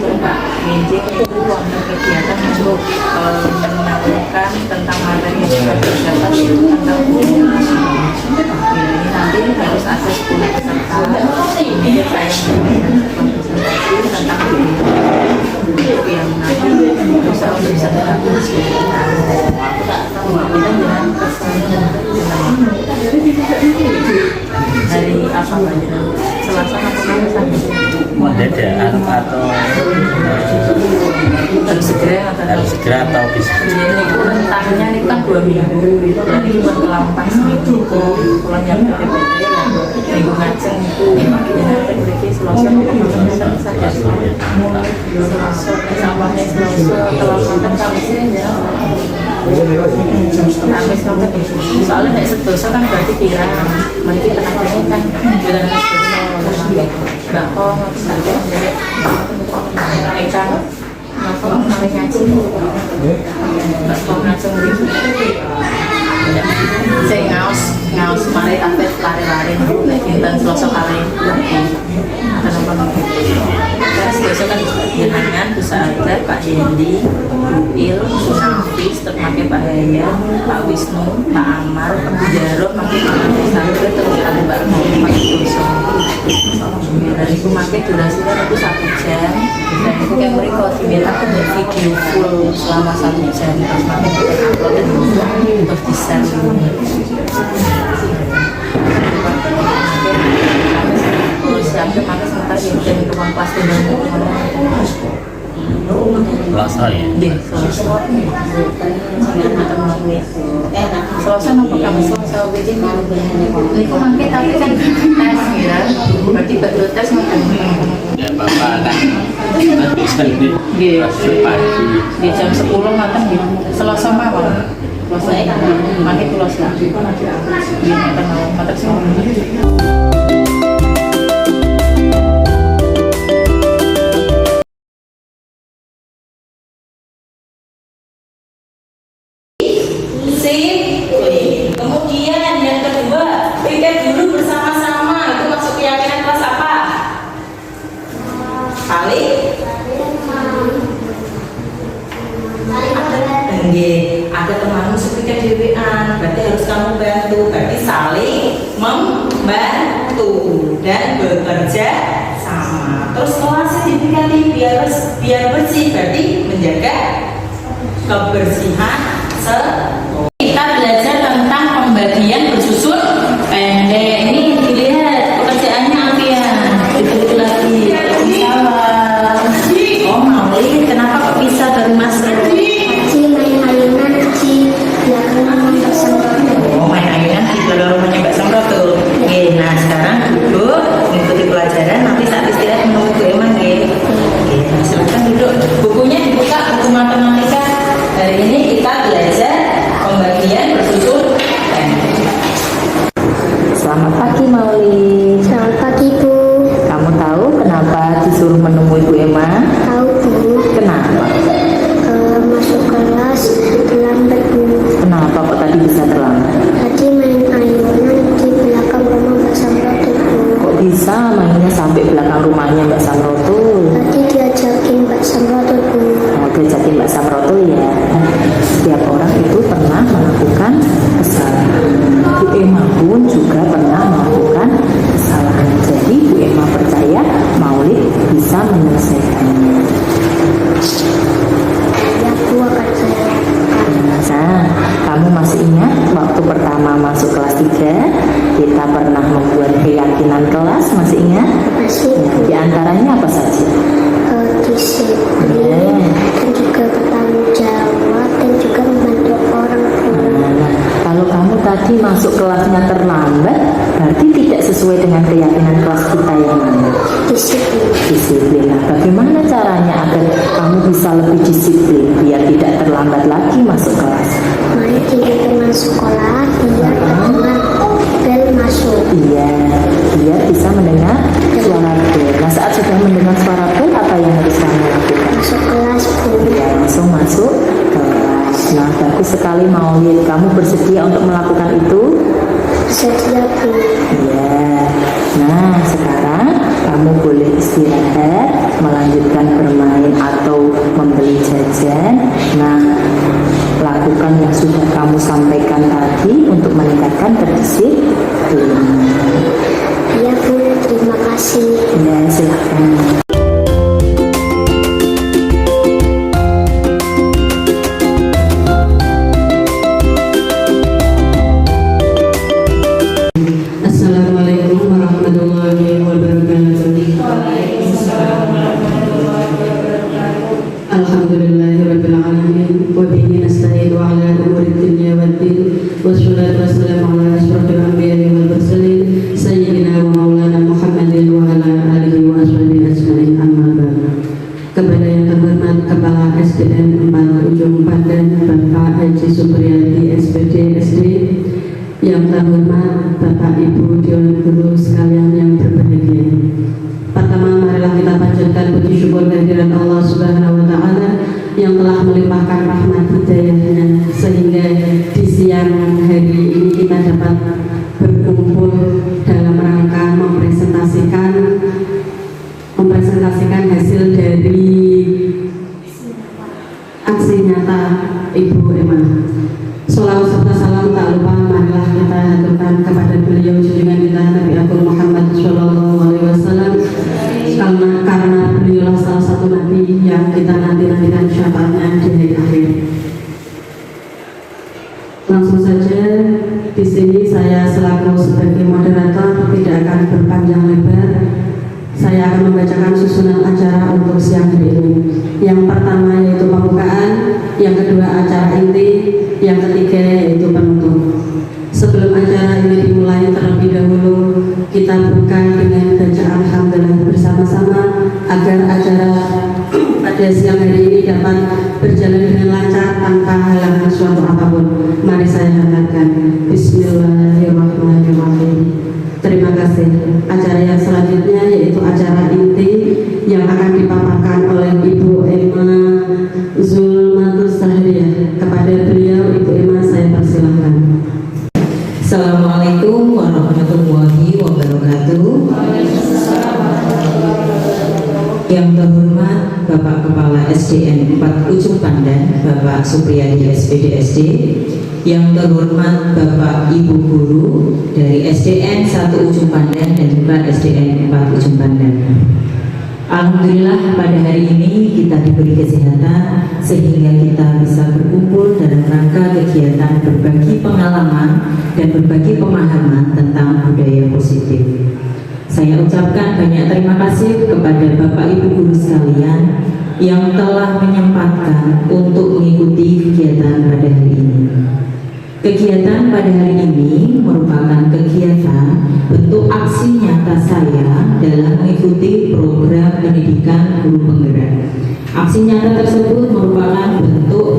Pak Minjing itu untuk kegiatan untuk menyambungkan tentang materi yang sudah terdapat tentang budaya nasional. Ini nanti harus ada 10 peserta. Ini saya memberikan presentasi tentang budaya yang nanti bisa dilakukan dengan kesan hari apa aja Selasa mendadak atau harus segera atau bisa ini rentangnya ini kan 2 minggu jadi buat kelampas seminggu kalau yang PPT minggu ngajeng itu jadi berarti Selasa bisa saja Selasa sampahnya Selasa kelampan Kamisnya ya Kamis sampai soalnya naik sedoso kan berarti kira mereka tenaganya kan bulan sedoso nggak kok saja ikan nggak sampai ngaji nggak kok langsung gitu saya ngaus mari tapi lari-lari intan Selasa kali kenapa sedoso kan dengan bisa ada Pak Yendi Il, Nafis, terpakai Pak Haya, Pak Wisnu, Pak Amar, Pak Jarod, pakai Pak Sampai, terus ada Mbak Muhammad Doso. Dan itu pakai durasinya itu 1 jam. Dan itu kayak mereka diminta aku buat video full selama 1 jam. Terus pakai kita upload dan terus di-share. Terus siapnya pakai sebentar ya dan ruang kelas Selasa ya? Iya, Selasa nopo kami Selasa wedding niku mangke tapi kan tes ya berarti baru tes mungkin ya Bapak kan bisa di pagi di jam 10 matang gitu Selasa mawon Selasa mangke kula sak di matang sing kemudian yang kedua pikir dulu bersama-sama itu masuk keyakinan kelas apa? Saling ada temanmu sepikir dewean berarti harus kamu bantu berarti saling membantu dan bekerja sama terus kelasnya dipikati biar bersih berarti menjaga kebersihan kita belajar tentang pembagian bersusun pendek. Ini dilihat pekerjaannya apa ya? Itu lagi. Salah. Oh Mauli, kenapa kok bisa dari Mas Redi? Main ayunan di belakang rumah Samroto. Oh main ayunan di belakang rumahnya Mbak Samroto. Oke, nah sekarang duduk mengikuti pelajaran. Nanti saat istirahat menunggu Bu Emma. Oke, nah silakan duduk. Bukunya dibuka, buku matematika. Hari ini kita belajar pembagian bersusun pendek. Selamat pagi Mauli. Selamat pagi Bu. Kamu tahu kenapa disuruh menemui Bu Emma? Tahu Bu? Kenapa? Masuk kelas terlambat Bu. Kenapa kok tadi bisa terlambat? Tadi main ayunan di belakang rumah Mbak Samroto Bu. Kok bisa mainnya sampai belakang rumahnya Mbak Samroto? Tadi diajakin Mbak Samroto Bu. Oh, diajakin Mbak Samroto ya. Setiap orang itu pernah melakukan kesalahan. Bu Emma pun juga pernah melakukan kesalahan. Jadi Bu Emma percaya Maulid bisa menyelesaikannya. Ya Bu akan saya lakukan. Nah, kamu masih ingat waktu pertama masuk kelas 3 kita pernah membuat keyakinan kelas, masih ingat? Masih Di antaranya apa saja? disiplin dan juga bertanggung jawab dan juga membantu orang tua. Nah, kalau kamu tadi masuk kelasnya terlambat, berarti tidak sesuai dengan keyakinan kelas kita yang mana? Disiplin. Disiplin. Nah, bagaimana caranya agar kamu bisa lebih disiplin biar tidak terlambat lagi masuk kelas? Mari di teman sekolah biar dengar bel masuk. Iya, biar bisa mendengar suara bel. Nah, saat sudah mendengar suara bel, apa yang harus kamu lakukan? Masuk kelas Bu. Ya, langsung masuk kelas. Nah, bagus sekali Maulid. Kamu bersedia untuk melakukan itu? Bersedia Bu. Iya. Nah, sekarang kamu boleh istirahat, melanjutkan bermain. kepada yang terhormat Kepala SDN 4 Ujung Pandan Bapak Haji Supriyadi SPD SD, yang terhormat Bapak Ibu Dewan Guru sekalian yang berbahagia. Pertama, marilah kita panjatkan puji syukur kehadirat Allah Subhanahu wa Ta'ala yang telah melimpahkan rahmat hidayahnya sehingga di siang hari ini kita dapat berkumpul dalam rangka mempresentasikan hasil dari aksi nyata Ibu Emma. Sholawat serta salam tak lupa marilah kita haturkan kepada beliau junjungan kita Nabi Agung Muhammad Shallallahu Alaihi Wasallam, karena beliaulah salah satu nabi yang kita nanti-nantikan syafaatnya di hari akhir. Langsung saja di sini saya selaku sebagai moderator tidak akan berpanjang lebar. Saya akan membacakan susunan acara untuk siang hari ini. Yang pertama yaitu pembukaan, yang kedua acara inti, yang ketiga yaitu penutup. Sebelum acara ini dimulai terlebih dahulu, kita buka dengan bacaan hamdalah bersama-sama agar acara pada siang hari ini dapat berjalan dengan lancar tanpa halangan suatu apapun. Mari saya katakan Bismillahirrahmanirrahim. Terima kasih. Acara yang selanjutnya yaitu acara inti yang akan dipaparkan oleh Ibu Emma Zulmatus Sahriyah. Kepada beliau, Ibu Emma, saya persilahkan. Assalamualaikum warahmatullahi wabarakatuh. Yang terhormat Bapak Kepala SDN 4 Ujung Pandan Bapak Supriyadi SPD SD, yang terhormat Bapak Ibu Guru dari SDN 1 Ujung Pandan dan juga SDN 4 Ujung Pandan. Alhamdulillah pada hari ini kita diberi kesehatan sehingga kita bisa berkumpul dalam rangka kegiatan berbagi pengalaman dan berbagi pemahaman tentang budaya positif. Saya ucapkan banyak terima kasih kepada Bapak Ibu Guru sekalian yang telah menyempatkan untuk mengikuti kegiatan pada hari ini. Kegiatan pada hari ini merupakan kegiatan bentuk aksi nyata saya dalam mengikuti program pendidikan guru penggerak. Aksi nyata tersebut merupakan bentuk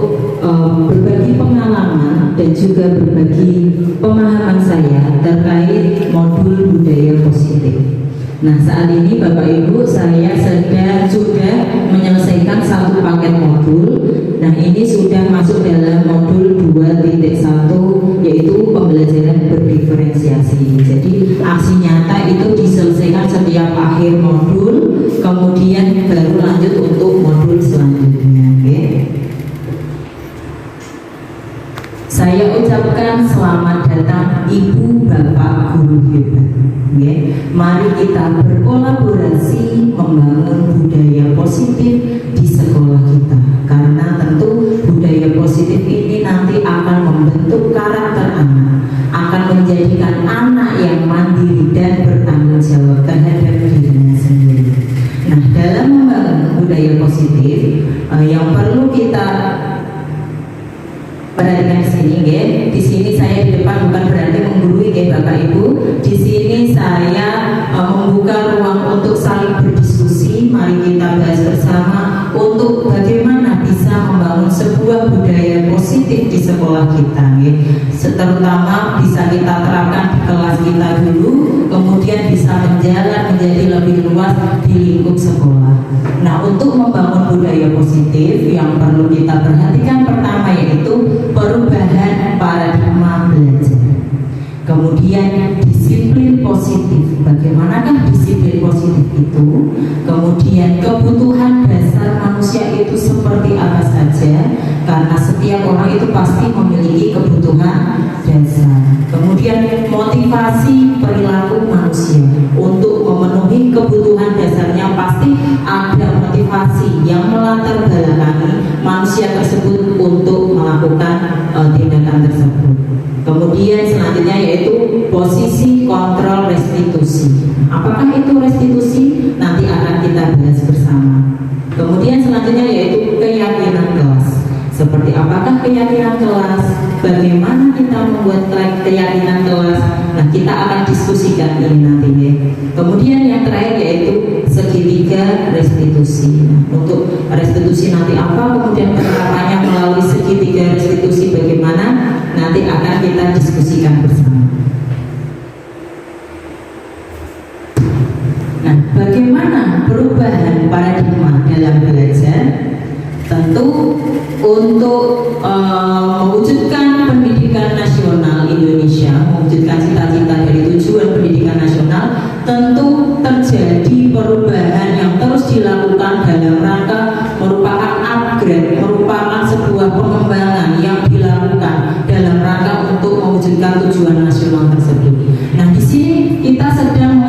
berbagi pengalaman dan juga berbagi pemahaman saya terkait modul budaya positif. Nah, saat ini Bapak Ibu, saya sudah menyelesaikan satu paket modul. Nah, ini sudah masuk dalam modul 2.1, yaitu pembelajaran berdiferensiasi. Jadi aksi nyata itu diselesaikan setiap akhir modul, kemudian baru lanjut untuk modul selanjutnya. Saya ucapkan selamat datang Ibu Bapak Guru hebat. Mari kita berkolaborasi membangun budaya positif di sekolah kita, karena tentu budaya positif ini nanti akan membentuk karakter anak, akan menjadikan anak yang mandiri dan bertanggung jawab terhadap dirinya sendiri. Nah, dalam membangun budaya positif yang perlu kita perhatikan di sini, di sini saya di depan bukan berarti menggurui Bapak Ibu. Di sini saya membuka ruang untuk saling berdiskusi. Mari kita bahas bersama untuk bagaimana bisa membangun sebuah budaya positif di sekolah kita, terutama bisa kita terapkan di kelas kita dulu, kemudian bisa menjalar menjadi lebih luas di lingkup sekolah. Nah, untuk membangun budaya positif yang perlu kita perhatikan pertama yaitu perubahan paradigma belajar. Kemudian disiplin positif. Bagaimanakah disiplin positif itu? Kemudian kebutuhan dasar manusia itu seperti apa saja? Karena setiap orang itu pasti memiliki kebutuhan dasar. Kemudian motivasi perilaku manusia untuk memenuhi kebutuhan dasarnya, pasti ada motivasi yang melatar belakangi manusia tersebut untuk melakukan tindakan tersebut. Kemudian selanjutnya yaitu posisi kontrol restitusi. Apakah itu restitusi? Nanti akan kita bahas bersama. Kemudian selanjutnya yaitu keyakinan kelas. Seperti apakah keyakinan kelas? Bagaimana kita membuat keyakinan kelas? Nah, kita akan diskusikan ini nantinya. Kemudian yang terakhir yaitu segitiga restitusi. restitusi. Nah, untuk restitusi nanti apa, kemudian penerapannya melalui segitiga restitusi bagaimana, nanti akan kita diskusikan bersama. Nah, bagaimana perubahan paradigma dalam belajar? Tentu untuk mewujudkan pendidikan nasional Indonesia, mewujudkan cita-cita dari tujuan pendidikan nasional, tentu terjadi perubahan yang terus dilakukan dalam rangka merupakan upgrade, merupakan sebuah pengembangan yang dilakukan dalam rangka untuk mewujudkan tujuan nasional tersebut. Nah, di sini kita sedang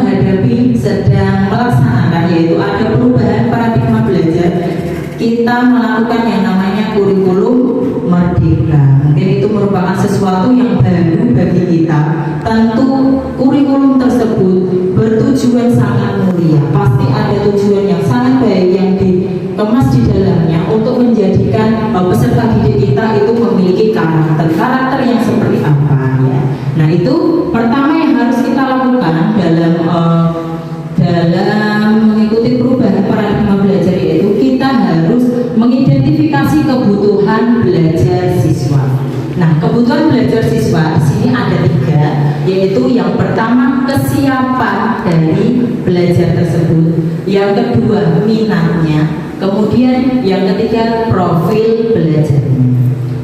melaksanakan, yaitu ada perubahan paradigma belajar. Kita melakukan yang namanya kurikulum merdeka. Mungkin itu merupakan sesuatu yang baru bagi kita. Tentu kurikulum tersebut bertujuan sangat mulia. Pasti ada tujuan yang sangat baik yang dikemas di dalamnya untuk menjadikan peserta didik kita itu memiliki karakter yang seperti apa ya. Nah, itu pertama yang harus kita lakukan dalam mengikuti perubahan paradigma belajar, yaitu kita harus mengidentifikasi kebutuhan belajar siswa. Nah, kebutuhan belajar siswa di sini ada 3, yaitu yang pertama kesiapan dari belajar tersebut, yang kedua minatnya, kemudian yang ketiga profil belajarnya.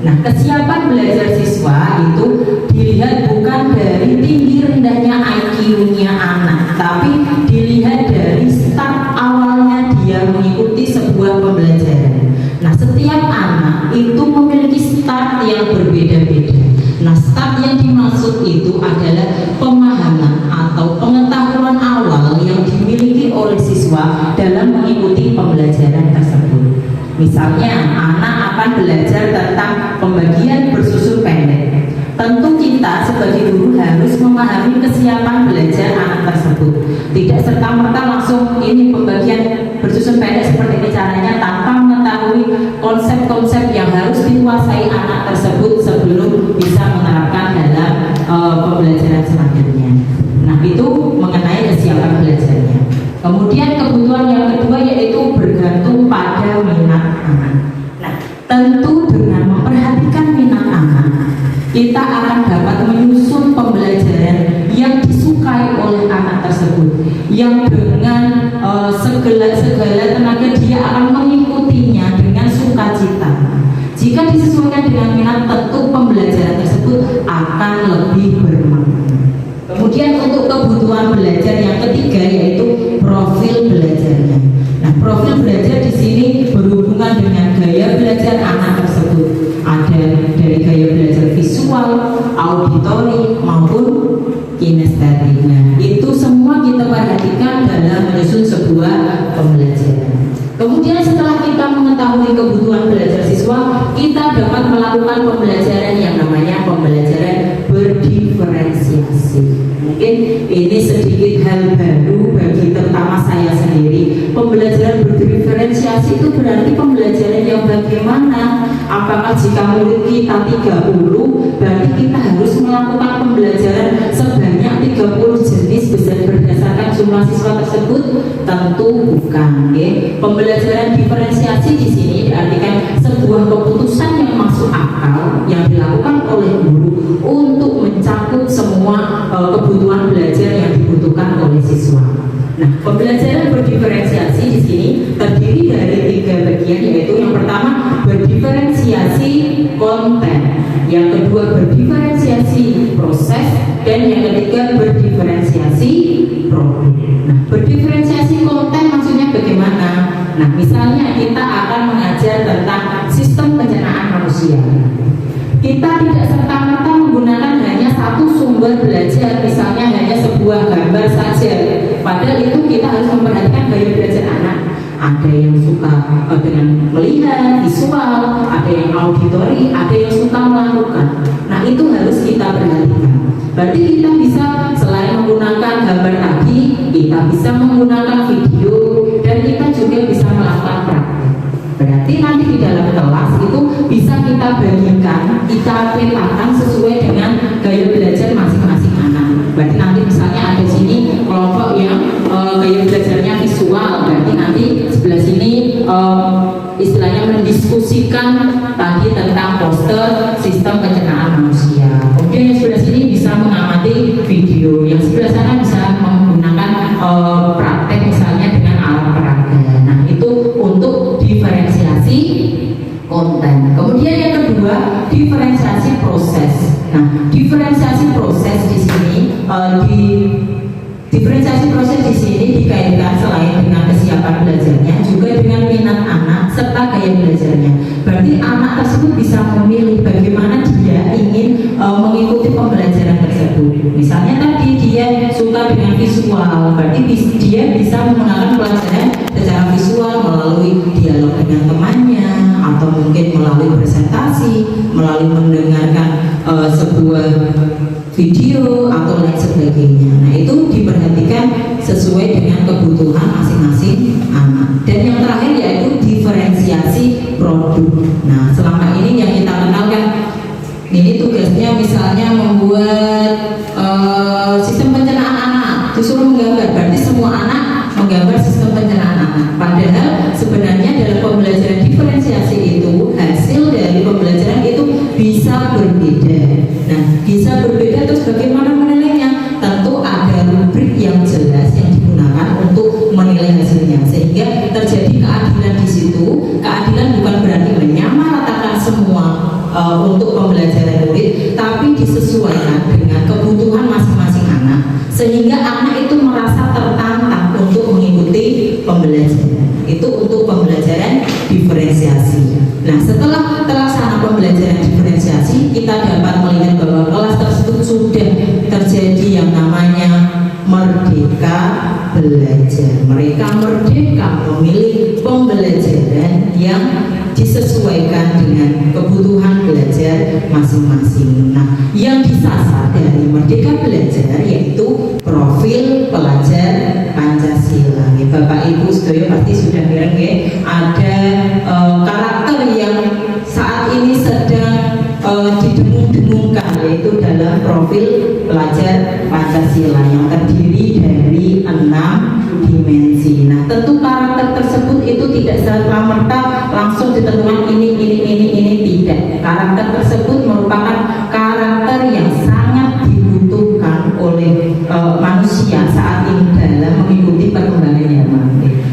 Nah, kesiapan belajar siswa itu dilihat bukan dari tinggi rendahnya IQ-nya anak, tapi dilihat dari start awalnya dia mengikuti sebuah pembelajaran. Nah, setiap anak itu memiliki start yang berbeda-beda. Nah, start yang dimaksud itu adalah pemahaman atau pengetahuan awal yang dimiliki oleh siswa dalam mengikuti pembelajaran tersebut. Misalnya, anak akan belajar tentang pembagian bersusun pendek. Tentu kita sebagai guru harus memahami kesiapan belajar anak tersebut. Tidak serta-merta langsung ini pembagian bersusun pendek seperti ini caranya, tanpa mengetahui konsep-konsep yang harus dikuasai anak tersebut sebelum bisa menerapkan dalam pembelajaran selanjutnya. Nah, itu mengenai kesiapan belajarnya. Kemudian kebutuhan yang kedua yaitu bergantung pada minat anak. Nah, tentu dengan memperhatikan minat anak, kita akan dapat menyusun pembelajaran yang disukai oleh anak tersebut, yang dengan segala tenaga dia akan mengikutinya dengan sukacita. Jika disesuaikan dengan minat, tentu pembelajaran tersebut akan lebih bermakna. Kemudian untuk kebutuhan belajar yang ketiga yaitu profil belajarnya. Nah, profil belajar di sini berhubungan dengan gaya belajar anak tersebut. Ada dari gaya belajar visual, auditori maupun kinestetik. Nah, itu semua kita perhatikan dalam menyusun sebuah pembelajaran. Kemudian setelah kita mengetahui kebutuhan belajar siswa, kita dapat melakukan pembelajaran yang namanya pembelajaran berdiferensiasi. Mungkin ini sedikit hal baru bagi terutama saya sendiri. Pembelajaran berdiferensiasi itu berarti pembelajaran yang bagaimana? Apakah jika murid kita 30, berarti kita harus melakukan pembelajaran sebanyak 30 jenis berdasarkan jumlah siswa tersebut? Tentu bukan. Pembelajaran diferensiasi di sini diartikan sebuah keputusan yang masuk akal yang dilakukan oleh guru untuk mencakup semua kebutuhan belajar yang dibutuhkan oleh siswa. Nah, pembelajaran berdiferensiasi di sini terdiri dari 3 bagian, yaitu yang pertama berdiferensiasi konten, yang kedua berdiferensiasi proses, dan yang ketiga berdiferensiasi produk. Nah, berdiferensiasi konten maksudnya bagaimana? Nah, misalnya kita akan mengajar tentang sistem pencernaan manusia. Kita tidak serta-merta menggunakan hanya satu sumber belajar, misalnya hanya sebuah gambar saja. Padahal itu kita harus memperhatikan gaya belajar anak. Ada yang suka dengan melihat visual, ada yang auditori, ada yang suka melakukan. Nah, itu harus kita perhatikan. Berarti kita bisa selain menggunakan gambar tadi, kita bisa menggunakan video, dan kita juga bisa melakukan praktek. Berarti nanti di dalam kelas itu bisa kita bagikan, kita petakan sesuai dengan gaya belajar masing-masing anak. Berarti nanti misalnya ada sini kelompok yang gaya belajarnya visual, berarti nanti sebelah sini istilahnya mendiskusikan tadi tentang poster sistem pencernaan manusia. Kemudian yang sebelah sini bisa mengamati video, yang sebelah sana bisa menggunakan praktek misalnya dengan alat peraga. Nah itu untuk diferensiasi konten. Kemudian yang kedua, diferensiasi proses. Nah, diferensiasi proses di sini diferensiasi proses di sini dikaitkan selain dengan kesiapan belajarnya juga dengan minat anak serta gaya belajarnya. Berarti anak tersebut bisa memilih bagaimana dia ingin mengikuti pembelajaran tersebut. Misalnya tadi dia suka dengan visual, berarti dia bisa menggunakan pelajaran secara visual melalui dialog dengan temannya, atau mungkin melalui presentasi, melalui mendengarkan sebuah video atau lain sebagainya. Nah itu diperhatikan sesuai dengan kebutuhan masing-masing anak. Dan yang terakhir yaitu diferensiasi produk. Nah selama ini yang kita kenalkan ini tugasnya misalnya membuat sistem pencernaan anak, disuruh menggambar, berarti semua anak menggambar sistem pencernaan anak. Padahal sebenarnya dalam pembelajaran diferensiasi itu hasil dari pembelajaran itu bisa berbeda. Nah bisa berbeda, terus bagaimana menilainya? Tentu ada rubrik yang jelas yang digunakan untuk menilai hasilnya, sehingga terjadi keadilan di situ. Keadilan bukan berarti menyamaratakan semua untuk pembelajaran murid, tapi disesuaikan dengan kebutuhan masing-masing anak, sehingga anak itu merasa tertantang untuk mengikuti pembelajaran. Itu untuk pembelajaran diferensiasi. Nah setelah terlaksana pembelajaran diferensiasi, kita dapat melihat bahwa kelas tersebut sudah terjadi yang namanya merdeka belajar. Mereka merdeka memilih pembelajaran yang disesuaikan dengan kebutuhan belajar masing-masing. Nah, yang disasar dari merdeka belajar yaitu profil pelajar Pancasila. Bapak Ibu sedaya pasti sudah lihat ya, ada karakter yang saat ini sedang didengung-dengungkan, yaitu dalam profil pelajar Pancasila yang terdiri dari 6 dimensi. Nah, tentu karakter tersebut itu tidak serta-merta langsung ditentukan ini tidak. Karakter tersebut merupakan karakter yang sangat dibutuhkan oleh manusia saat ini dalam mengikuti perkembangan zaman.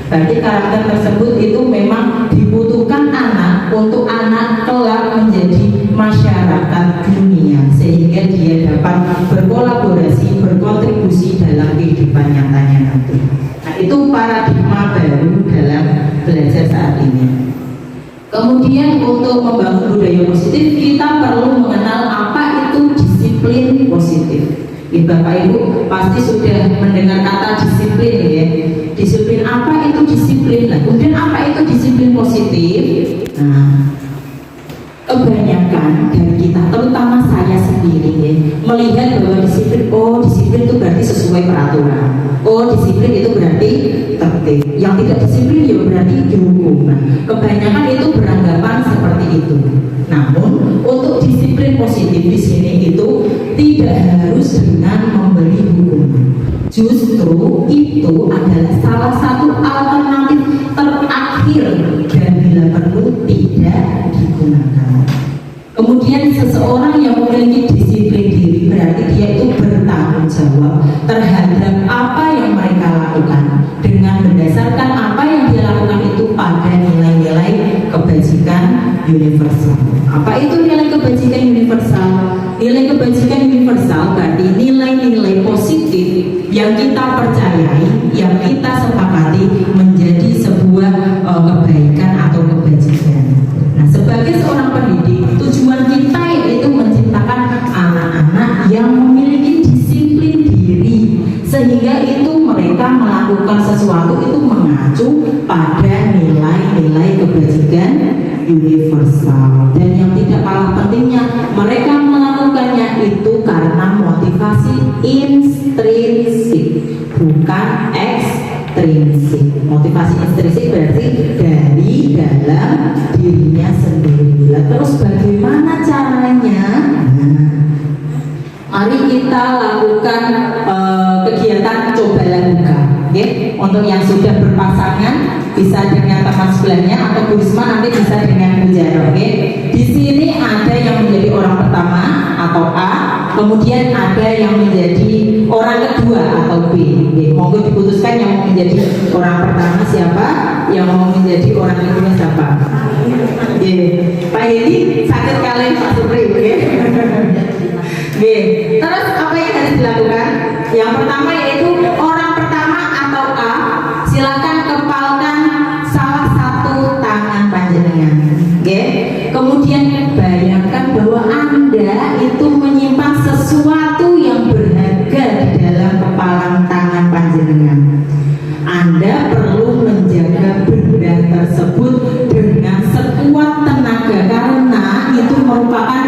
Berarti karakter tersebut itu memang dibutuhkan anak untuk anak kelak menjadi masyarakat dunia, sehingga dia dapat berkolaborasi, berkontribusi dalam kehidupan nyatanya nanti. Nah, itu paradigma baru dalam belajar saat ini. Kemudian untuk membangun budaya positif, kita perlu mengenal apa itu disiplin positif. Ya, Bapak Ibu pasti sudah mendengar kata disiplin ya. Disiplin, apa itu disiplin? Nah, kemudian apa itu disiplin positif? Nah, kebanyakan dari kita, terutama saya sendiri ya, melihat bahwa disiplin, oh disiplin itu berarti sesuai peraturan, oh disiplin itu berarti tertib, yang tidak disiplin ya berarti dihukum. Nah, kebanyakan itu beranggapan seperti itu. Namun untuk disiplin positif di sini itu tidak harus dengan memberi hukuman. Justru itu adalah salah satu alternatif terakhir dan bila perlu tidak digunakan. Kemudian seseorang yang memiliki disiplin diri berarti dia itu bertanggung jawab terhadap apa yang mereka lakukan dengan berdasarkan apa yang dia lakukan itu pada nilai-nilai kebajikan universal. Apa itu nilai kebajikan universal? Nilai kebajikan universal berarti nilai-nilai positif yang kita percayai, yang kita sepakati menjadi sebuah kebaikan atau kebajikan. Nah, sebagai seorang pendidik, tujuan kita yaitu menciptakan anak-anak yang memiliki disiplin diri, sehingga itu mereka melakukan sesuatu itu mengacu pada nilai-nilai kebajikan universal. Dan yang tidak kalah pentingnya, mereka melakukannya itu karena motivasi intrinsik, bukan ekstrinsik. Motivasi intrinsik berarti dari dalam dirinya sendiri. Terus bagaimana caranya? Mari kita lakukan yang sudah berpasangan bisa dengan teman sebelahnya, atau Bu Risma nanti bisa dengan Bu Jaro. Oke. Di sini ada yang menjadi orang pertama atau A, kemudian ada yang menjadi orang kedua atau B. Oke. Monggo diputuskan yang mau menjadi orang pertama siapa, yang mau menjadi orang kedua siapa. Oke. Pak Hedi sakit kalian Pak Supri. Oke. Oke. Terus apa yang harus dilakukan? Yang pertama yaitu orang pertama atau A, silakan kepalkan salah satu tangan panjenengan. Oke. Kemudian bayangkan bahwa Anda itu menyimpan sesuatu yang berharga di dalam kepalan tangan panjenengan. Anda perlu menjaga benda tersebut dengan sekuat tenaga karena itu merupakan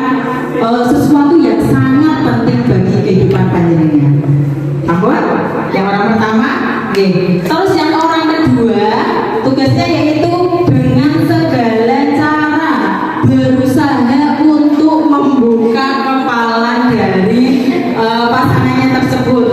sesuatu yang sangat penting bagi kehidupan panjenengan. Apa? Yang orang pertama, oke. Terus yang orang kedua, tugasnya yaitu dengan segala cara berusaha untuk membuka kepalan dari pasangannya tersebut.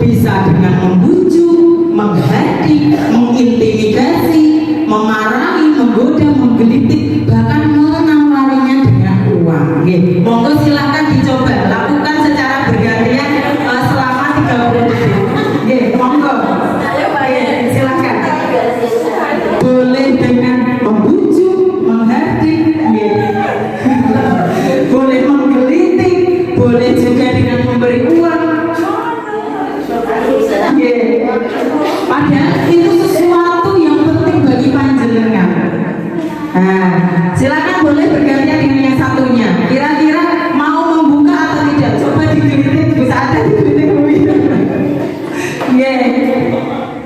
Bisa dengan membujuk, menghadik, mengintimidasi, memarahi, menggoda, menggelitik, bahkan menawarinya dengan uang. Oke. Monggo silahkan dicoba lakukan secara bergantian selama 30 detik. Oke, monggo. Ayo Pak ya, silahkan. Boleh dengan membujuk, menghadik, boleh menggelitik, boleh juga dengan memberi uang. Padahal itu sesuatu yang penting bagi panjenengan. Nah, silakan boleh bergantian dengan yang satunya. Kira-kira mau membuka atau tidak? Coba digelitik, bisa ada digelitik.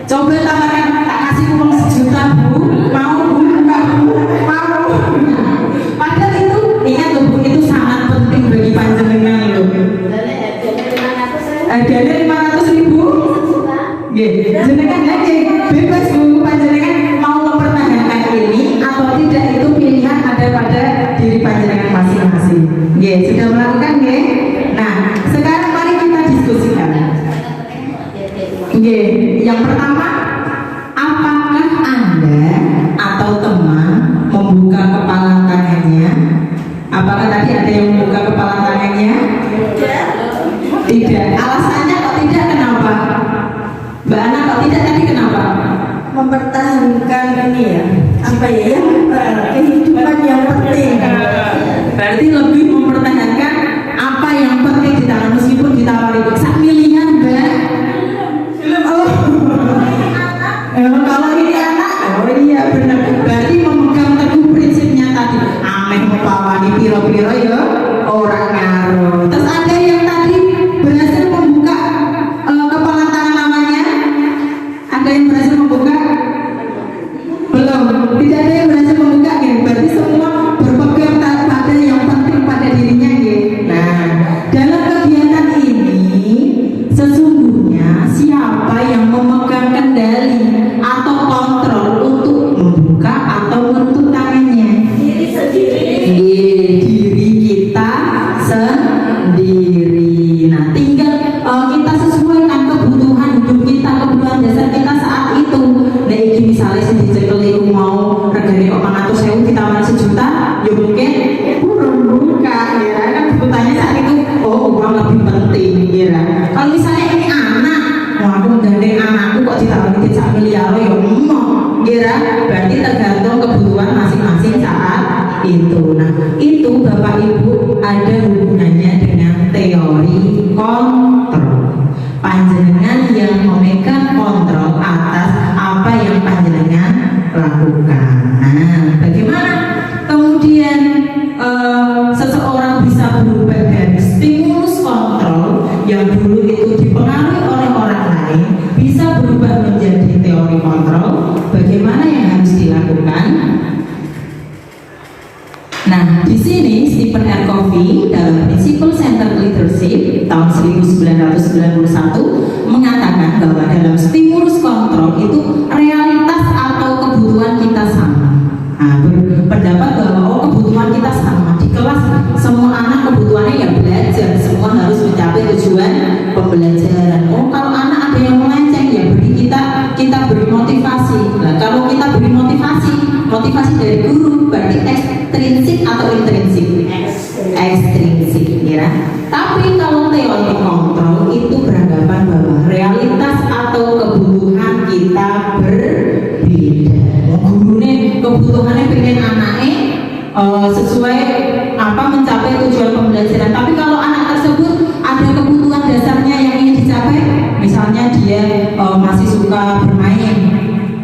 Coba tawarkan, tak kasih uang 1 juta Bu, mau buka Bu, mau. Padahal itu, ingat loh Bu, itu sangat penting bagi panjenengan loh. Ada 500.000. Jenengan aja bebas Bu, panjenengan mau mempertahankan ini atau tidak itu pilihan ada pada diri panjenengan masing-masing. Sudah melakukan Nah, sekarang mari kita diskusikan. Yang pertama, apakah Anda atau teman membuka kepala tangannya? Apakah tadi ada yang membuka kepala tangannya? Tidak. Alasannya kok tidak, kenapa? Mbak Ana kok tidak tadi kenapa? Mempertahankan ini ya, apa ya, yang kehidupan yang penting. Berarti lebih mempertahankan apa yang penting di tangan meskipun ditawari sak miliar Mbak. Kalau ini anak, oh iya benar. Berarti memegang teguh prinsipnya tadi. Ameh mempawani piro-piro ya orang ngaruh. Terus ada yang tadi berhasil membuka kepala tangan namanya. Ada yang berhasil membuka? Belum. Tidak ada yang berhasil membuka berarti semua berpegang pada yang penting pada dirinya Nah, dalam kegiatan ini sesungguhnya siapa yang memegang kendali atau kontrol untuk membuka atau menutup tangannya? Diri sendiri. Diri kita sendiri. Nah, tinggal kita sesuaikan kebutuhan hidup kita, kebutuhan dasar kita saat itu. Nah, ini misalnya sih dicekel itu mau regane kok 500.000 ditawar 1 juta, ya mungkin kurang buka kan kebutuhannya saat itu. Oh, uang lebih penting Kalau misalnya ini anak, aku menggandeng anakku kok ditawarin 1 miliar ya berarti tergantung kebutuhan masing-masing saat itu. Nah, itu Bapak Ibu ada hubungannya dengan teori kontrol. Panjenengan yang memegang kontrol atas apa yang panjenengan lakukan. Nah, bagaimana kemudian seseorang bisa berubah dari stimulus kontrol yang dulu itu dipengaruhi oleh orang lain bisa berubah menjadi teori kontrol? Bagaimana yang harus dilakukan? Nah, di sini Stephen R. Covey dalam Principle Centered Leadership tahun 1991 mengatakan bahwa dalam stimulus kontrol itu realitas atau kebutuhan kita sama. Nah, berpendapat bahwa kebutuhan kita sama di kelas, semua anak kebutuhannya ya belajar, semua harus mencapai tujuan pembelajaran. Kalau anak ada yang melenceng ya beri kita beri motivasi motivasi dari guru berarti ekstrinsik atau intrinsik? Ekstrinsik ya. Tapi kalau teori kontrol itu beranggapan bahwa realitas atau kebutuhan kita berbeda. Gurunya kebutuhannya pengen anaknya sesuai mencapai tujuan pembelajaran. Tapi kalau anak tersebut ada kebutuhan dasarnya yang ingin dicapai, misalnya dia masih suka bermain,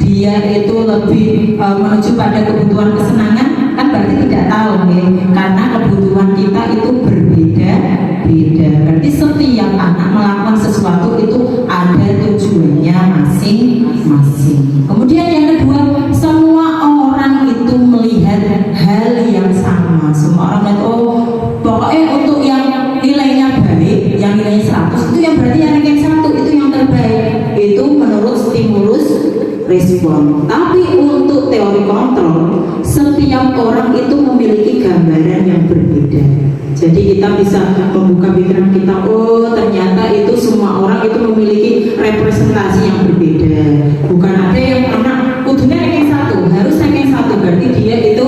dia itu lebih menuju pada kebutuhan kesenangan, kan berarti tidak tahu ya, karena kebutuhan kita itu berbeda-beda. Berarti setiap anak melakukan sesuatu itu ada tujuannya masing-masing. Kemudian yang kedua, semua orang itu melihat hal yang sama. Semua orang melihat, oh pokoknya untuk yang nilainya baik, yang nilainya 100 itu yang berarti yang ranking 1 itu yang terbaik. Itu menurut stimulus respon. Tapi untuk teori kontrol, setiap orang itu memiliki gambaran yang berbeda. Jadi kita bisa membuka pikiran kita, oh ternyata itu semua orang itu memiliki representasi yang berbeda. Bukan ada yang anak kudunya ranking 1, harus ranking 1, berarti dia itu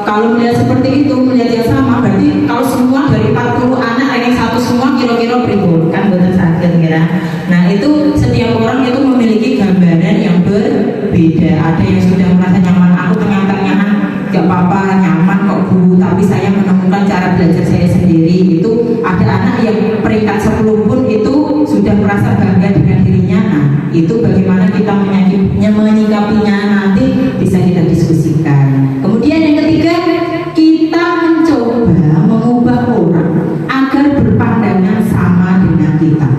kalau melihat seperti itu, melihat yang sama, berarti kalau semua dari 40 anak ranking 1 semua kira-kira berikut, kan betul sakit kira. Nah itu setiap orang itu memiliki gambaran yang berbeda. Ada yang sudah merasa nyaman, aku ternyata gak apa-apa, nyaman kok Bu, tapi saya menemukan cara belajar saya sendiri. Itu ada anak yang peringkat 10 pun itu sudah merasa bangga dengan dirinya. Nah itu bagaimana kita menyikapinya nanti bisa kita diskusikan. Kemudian yang ketiga, kita mencoba mengubah orang agar berpandangan sama dengan kita.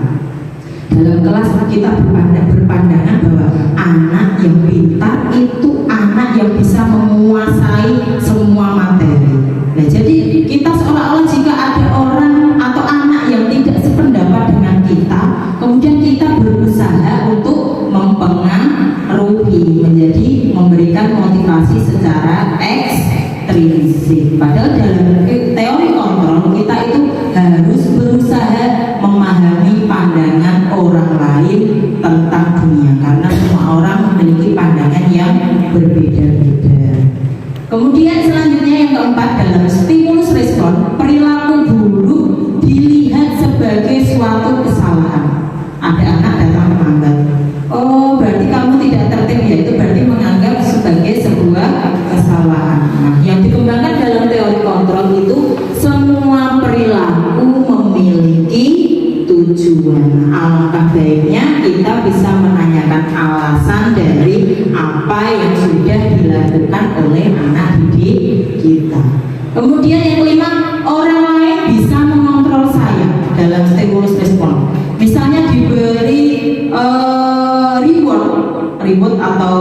Dalam kelas kita berpandangan bahwa anak yang pintar itu anak yang bisa menguasai semua materi. Nah, jadi kita seolah-olah jika ada orang atau anak yang tidak sependapat dengan kita, kemudian kita berusaha untuk mempengaruhi, menjadi memberikan motivasi secara ekstrinsik. Padahal dalam teori kontrol kita itu harus berusaha memahami pandangan orang lain tentang dunia, karena semua orang memiliki pandangan yang berbeda-beda. Kemudian selanjutnya yang keempat, dalam stimulus respon, perilaku buruk dilihat sebagai suatu kesalahan. Ada anak datang terlambat, oh berarti kamu tidak tertib ya, itu berarti menganggap sebagai sebuah kesalahan. Nah, yang dikembangkan dalam teori kontrol itu semua perilaku memiliki tujuan. Alangkah baiknya kita bisa menanyakan alasan dari apa yang sudah dilakukan oleh anak didik kita. Kemudian yang kelima, orang lain bisa mengontrol saya dalam stimulus respon. Misalnya diberi reward atau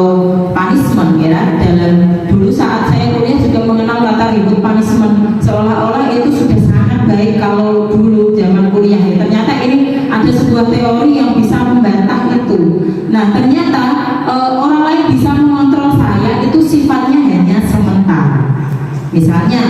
punishment ya. Dalam dulu saat saya kuliah juga mengenal kata reward punishment, seolah-olah itu sudah sangat baik kalau dulu zaman kuliah. Ternyata ini ada sebuah teori yang bisa membantah itu. Nah ternyata orang lain bisa mengontrol saya itu sifatnya hanya sementara. Misalnya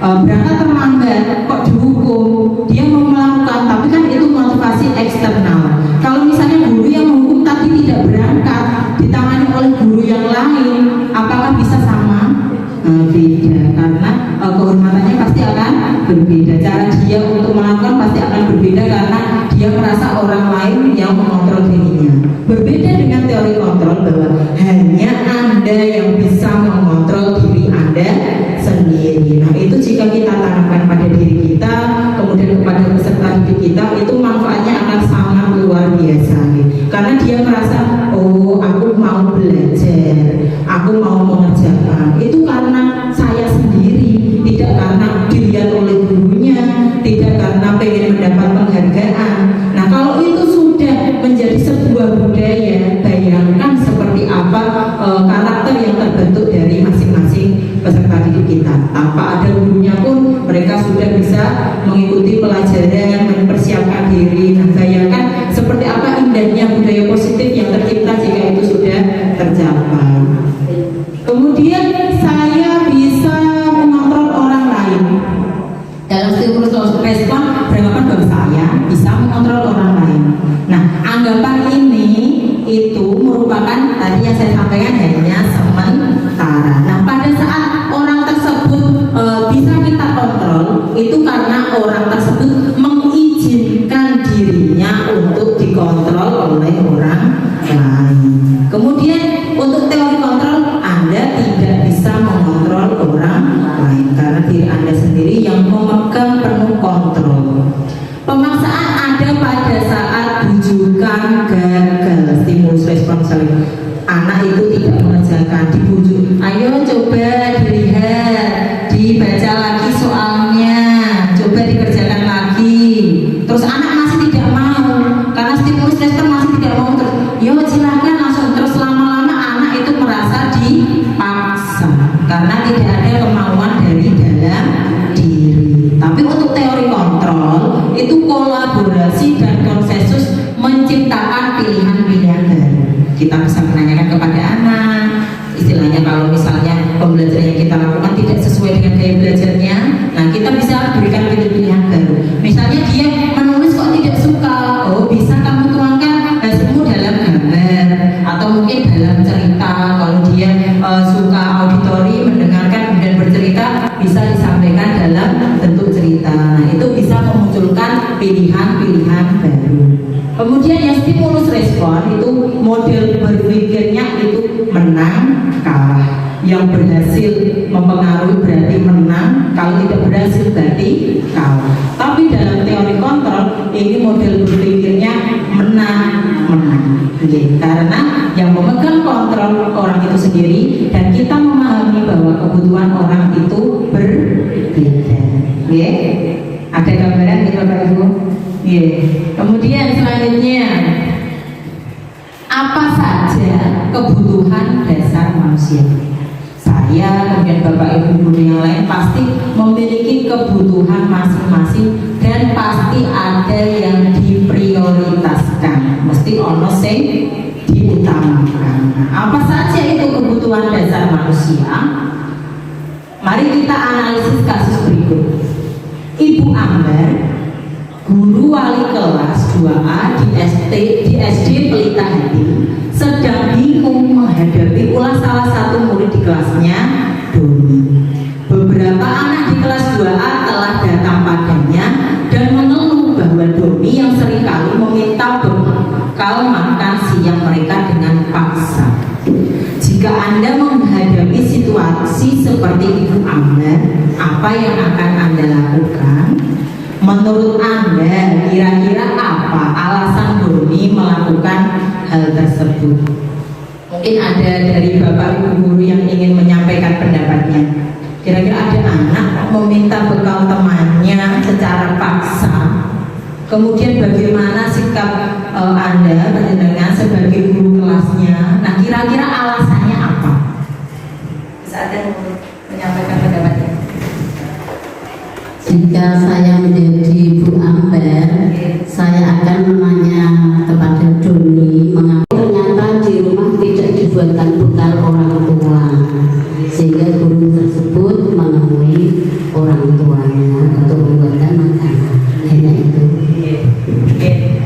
berangkat terlambat kok dihukum, dia mau melakukan, tapi kan itu motivasi eksternal. Kalau misalnya guru yang menghukum tadi tidak berangkat, ditangani oleh guru yang lain, apakah bisa sama? Beda, karena kehormatannya pasti akan berbeda. Cara dia untuk melakukan pasti akan berbeda karena dia merasa orang lain yang mengontrol dirinya. Berbeda dengan teori kontrol bahwa hanya Anda yang bisa mengontrol diri Anda sendiri. Nah itu jika kita tanamkan pada diri kita, kemudian kepada peserta didik kita, itu manfaatnya akan sangat luar biasa. Karena dia merasa, oh aku mau belajar, aku mau mengerjakan, itu karena saya sendiri, tidak karena dilihat oleh gurunya, tidak karena pengen mendapat penghargaan. Nah kalau itu sudah menjadi sebuah budaya, bayangkan seperti apa karakter yang terbentuk dari masing-masing peserta didik kita. Tanpa ada gurunya pun mereka sudah bisa mengikuti pelajaran, mempersiapkan diri. Nah bayangkan seperti apa indahnya budaya positif yang tercipta jika itu sudah tercapai. Kemudian saya bisa mengontrol orang lain. Dalam stimulus respon beranggapan bahwa saya bisa mengontrol orang lain. Nah anggapan ini itu merupakan tadi yang saya sampaikan hanya sementara. orang tersebut mengizinkan dirinya untuk dikontrol oleh orang lain. Kemudian untuk teori kontrol, Anda tidak bisa mengontrol orang lain karena diri Anda sendiri yang memegang penuh kontrol. Pemaksaan ada pada saat bujukan gagal, stimulus respons. Anak itu tidak mengerjakan, dibujuk, ayo coba dilihat, dibaca lagi soalnya, coba dikerjakan lagi. Terus anak masih tidak mau, karena stimulus respons masih tidak mau, terus yo silakan langsung. Terus lama-lama anak itu merasa dipaksa karena tidak ada kemauan dari dalam diri. Tapi untuk teori kontrol itu kolaborasi dan konsensus menciptakan pilihan-pilihan baru. Kita bisa menanyakan kepada anak, istilahnya kalau misalnya pembelajaran yang kita lakukan tidak sesuai dengan gaya belajarnya, nah kita bisa berikan pilihan baru. Misalnya dia menulis kok tidak suka, oh bisa kamu tuangkan hasilmu dalam gambar atau mungkin dalam cerita. Kalau dia suka auditori, mendengarkan kemudian bercerita, bisa disampaikan dalam bentuk cerita. Nah itu bisa memunculkan pilihan-pilihan baru. Kemudian yang stimulus respon itu model berpikirnya itu menang kalah. Yang berhasil mempengaruhi berarti menang, kalau tidak berhasil berarti kalah. Tapi dalam teori kontrol ini model berpikirnya menang. Karena yang memegang kontrol orang itu sendiri dan kita memahami bahwa kebutuhan orang itu berbeda. Ada gambaran nih Bapak Ibu? Kemudian selanjutnya, apa saja kebutuhan dasar manusia? Saya, kemudian Bapak Ibu guru yang lain pasti memiliki kebutuhan masing-masing dan pasti ada yang diprioritaskan. Mesti ono sing diutamakan. Apa saja itu kebutuhan dasar manusia? Mari kita analisis kasus berikut. Ibu Ambar, guru wali kelas 2A di SD Pelita Hati, sedang bingung menghadapi ulah salah satu murid di kelasnya, Doni. Beberapa anak di kelas 2A telah datang padanya dan mengeluh bahwa Doni yang seringkali meminta bekal makan siang mereka dengan paksa. Jika Anda menghadapi situasi seperti Ibu Ambar, apa yang akan Anda lakukan? Menurut Anda, kira-kira apa alasan Doni melakukan hal tersebut? Mungkin ada dari Bapak Ibu guru yang ingin menyampaikan pendapatnya. Kira-kira ada anak meminta bekal temannya secara paksa. Kemudian bagaimana sikap Anda dengan sebagai guru kelasnya? Nah, kira-kira alasannya apa? Bisa ada yang menyampaikan pendapatnya? Jika saya menjadi Bu Ambar, saya akan menanya kepada Doni mengapa ternyata di rumah tidak dibuatkan bekal orang tua, sehingga guru tersebut menemui orang tuanya untuk membuatkan makanan. Hanya itu.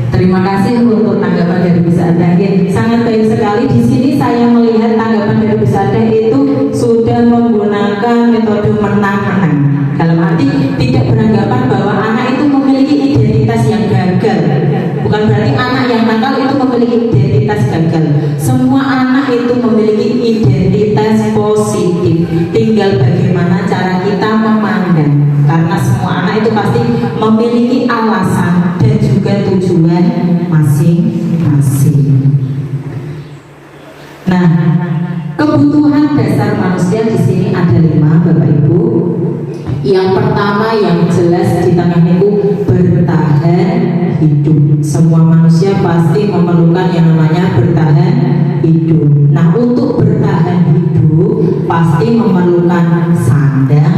Terima kasih untuk tanggapan dari Bu Sadah. Sangat baik sekali. Di sini saya melihat tanggapan dari Bu Sadah itu sudah menggunakan metode menang-menang. Dalam arti tidak beranggapan bahwa anak itu memiliki identitas yang gagal. Bukan berarti anak yang nakal itu memiliki identitas gagal. Semua anak itu memiliki identitas positif. Tinggal bagaimana cara kita memandang. Karena semua anak itu pasti memiliki alasan dan juga tujuan masing-masing. Nah, kebutuhan dasar manusia di sini ada 5, Bapak Ibu. Yang pertama yang jelas di tengah itu bertahan hidup. Semua manusia pasti memerlukan yang namanya bertahan hidup. Nah, untuk bertahan hidup pasti memerlukan sandang,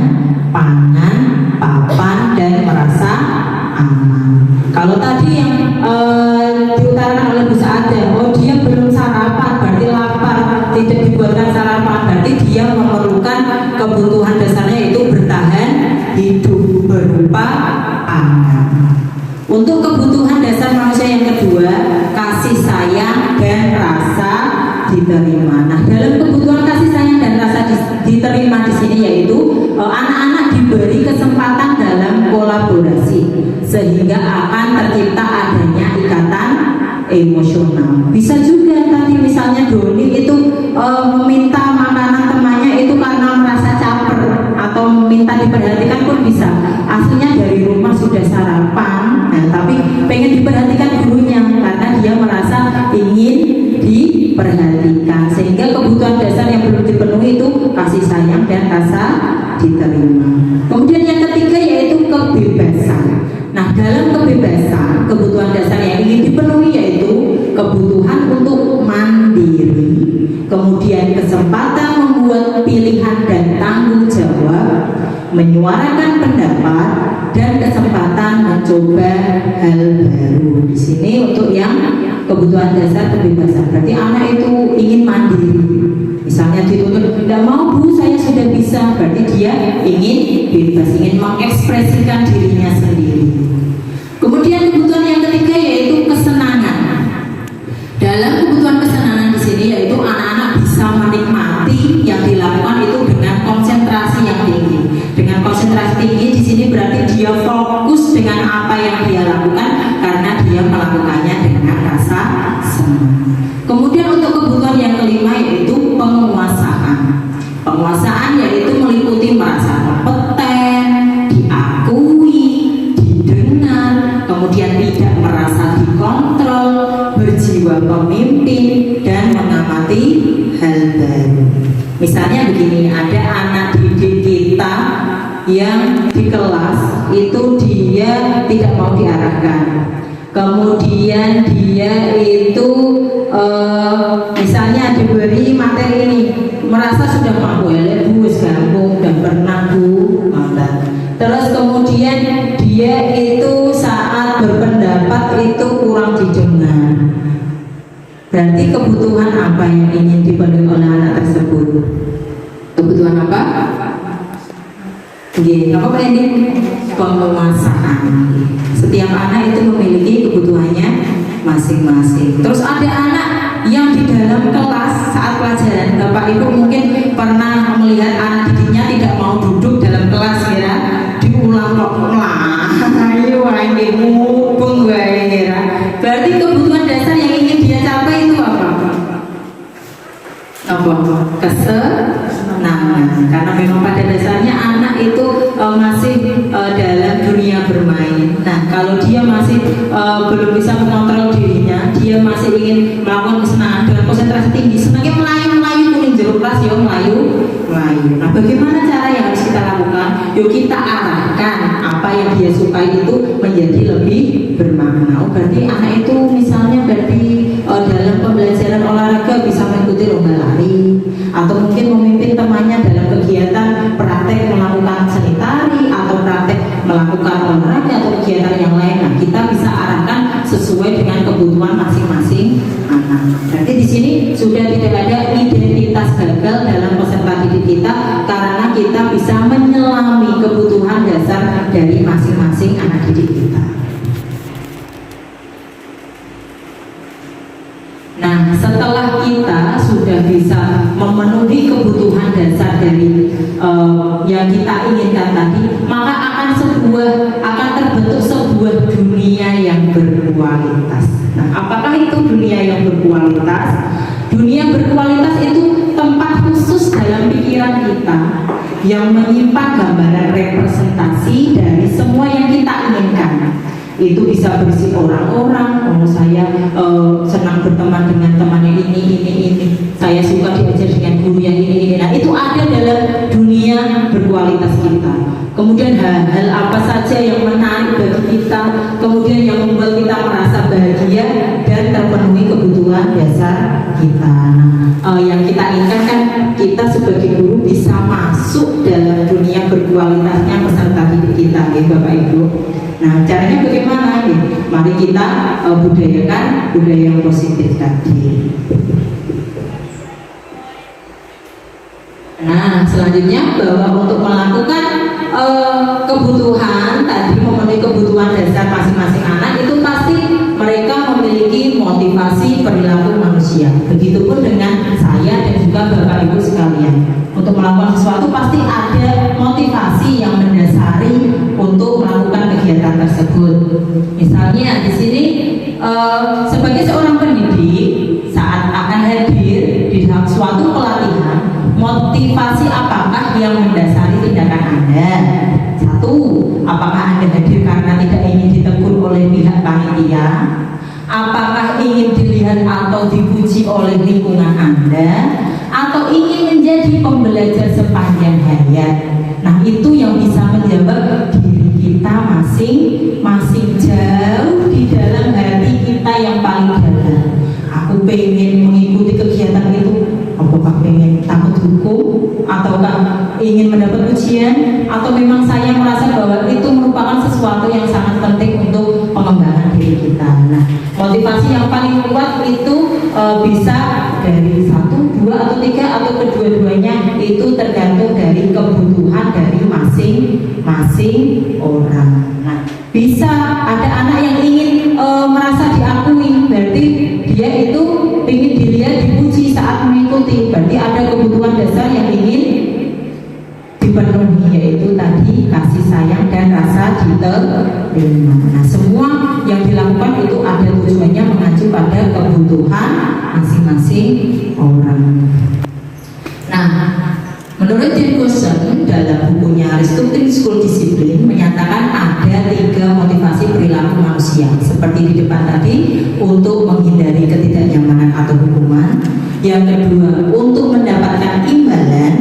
pangan, papan, dan merasa aman. Kalau tadi yang diutarakan oleh Bu Saada, oh dia belum sarapan, berarti lapar, tidak dibuatkan sarapan, berarti dia memerlukan kebutuhan dasarnya yaitu bertahan hidup berupa pangan. Untuk kebutuhan dasar manusia yang kedua, kasih sayang dan rasa diterima. Nah, dalam kebutuhan kasih sayang dan rasa diterima di sini yaitu anak-anak diberi kesempatan dalam pola berkolaborasi sehingga akan tercipta adanya ikatan emosional. Bisa juga tadi misalnya Doni itu meminta makanan temannya itu karena merasa caper atau meminta diperhatikan pun bisa. Aslinya dari rumah sudah sarapan, nah, tapi pengen diperhatikan gurunya karena dia merasa ingin diperhatikan, sehingga kebutuhan dasar yang belum dipenuhi itu kasih sayang dan rasa diterima. Kemudian yang ketiga yaitu kebebasan. Nah, dalam kebebasan, kebutuhan dasar yang ingin dipenuhi yaitu kebutuhan untuk mandiri, kemudian kesempatan membuat pilihan dan tanggung jawab, menyuarakan pendapat, dan kesempatan mencoba hal baru. Di sini untuk yang kebutuhan dasar kebebasan, berarti anak itu ingin mandiri. Misalnya dituntut, tidak mau Bu, saya sudah bisa, berarti dia ingin bebas, ingin mengekspresikan dirinya sendiri. Kemudian kebutuhan yang ketiga yaitu kesenangan. Dalam kebutuhan kesenangan di sini yaitu anak-anak bisa menikmati yang dilakukan itu dengan konsentrasi yang tinggi. Dengan konsentrasi tinggi di sini berarti dia fokus dengan apa yang dia lakukan karena dia melakukannya dengan rasa senang. Kemudian untuk kebutuhan yang kelima yaitu penguasaan. Penguasaan yaitu meliputi merasa kompeten, diakui, didengar, kemudian tidak merasa dikontrol, berjiwa pemimpin, dan mengamati hal baru. Misalnya begini, ada anak didik kita yang di kelas itu dia tidak mau diarahkan. Kemudian dia itu misalnya diberi materi ini, merasa sudah mampu, ya Bu, gampang dan pernah Bu. Terus kemudian dia itu saat berpendapat itu kurang didengar. Berarti kebutuhan apa yang ingin dipenuhi oleh anak tersebut? Kebutuhan apa? Apa ini? Penguasaan. Setiap anak itu memiliki kebutuhannya masing-masing. Terus ada anak yang di dalam kelas saat pelajaran, Bapak Ibu mungkin pernah melihat anak didiknya tidak mau duduk dalam kelas, ya, diulang kok lah, ayo ini mumpung gue, ya. Berarti kebutuhan dasar yang ingin dia capai itu apa? Kesenangan. Karena memang pada dasarnya anak itu masih dalam dunia bermain. Nah, kalau dia masih belum bisa mengontrol dirinya, dia masih ingin melakukan kesenangan dengan konsentrasi tinggi, senangnya melayu kuning jeruk kelas, ya melayu. Nah, bagaimana cara yang harus kita lakukan? Yuk kita arahkan apa yang dia sukai itu menjadi lebih bermakna. Berarti anak itu misalnya dalam pembelajaran olahraga bisa mengikuti lomba lari, atau mungkin memimpin temannya dalam kegiatan praktek melakukan seni tari atau praktek melakukan olahraga atau kegiatan yang lain. Nah, kita bisa arahkan sesuai dengan kebutuhan masing-masing anak. Berarti di sini sudah tidak ada identitas gagal dalam peserta didik kita karena kita bisa menyelami kebutuhan dasar dari masing-masing anak didik kita. Nah, setelah kita sudah bisa memenuhi kebutuhan dasar dari yang kita inginkan tadi, maka akan terbentuk sebuah dunia yang berkualitas. Nah, apakah itu dunia yang berkualitas? Dunia berkualitas itu tempat khusus dalam pikiran kita yang menyimpan gambaran representasi dari semua yang kita inginkan. Itu bisa berisi orang-orang, saya senang berteman dengan teman yang ini, saya suka diajar dengan guru yang ini. Nah, itu ada dalam dunia berkualitas kita. Kemudian hal-hal apa saja yang menarik bagi kita, kemudian yang membuat kita merasa bahagia dan terpenuhi kebutuhan dasar kita. Yang kita inginkan kan kita sebagai guru bisa masuk dalam dunia berkualitasnya peserta didik kita, ya Bapak Ibu. Nah, caranya bagaimana? Mari kita budayakan budaya yang positif tadi. Nah, selanjutnya bahwa untuk melakukan kebutuhan tadi, memenuhi kebutuhan dasar masing-masing anak itu pasti mereka memiliki motivasi perilaku manusia. Begitupun dengan saya dan juga Bapak Ibu sekalian. Untuk melakukan sesuatu pasti ada motivasi yang mendasari untuk melakukan tindakan Anda? Satu, apakah Anda hadir karena tidak ingin ditegur oleh pihak panitia? Apakah ingin dilihat atau dipuji oleh lingkungan Anda? Atau ingin menjadi pembelajar sepanjang hayat? Nah, itu yang bisa menjawab diri kita masing-masing jauh di dalam hati kita yang paling dalam. Aku pengen mengikuti kegiatan itu, apakah pengen takut hukum, ataukah ingin mendapat ujian, atau memang saya merasa bahwa itu merupakan sesuatu yang sangat penting untuk pengembangan diri kita. Nah, motivasi yang paling kuat itu bisa dari 1, 2, atau 3, atau kedua-duanya, itu tergantung dari kebutuhan dari masing-masing orang. Nah, bisa ada anak yang ingin merasa diakui, berarti dia itu ingin dilihat, dipuji saat mengikuti, berarti ada kebutuhan dasar yang ingin dipenuhi, yaitu tadi kasih sayang dan rasa diterima. Nah, semua yang dilakukan itu ada tujuannya mengacu pada kebutuhan masing-masing orang. Nah, menurut Jefferson dalam bukunya Restructuring School Discipline menyatakan ada 3 motivasi perilaku manusia seperti di depan tadi, untuk menghindari ketidaknyamanan atau hukuman. Yang kedua, untuk mendapatkan imbalan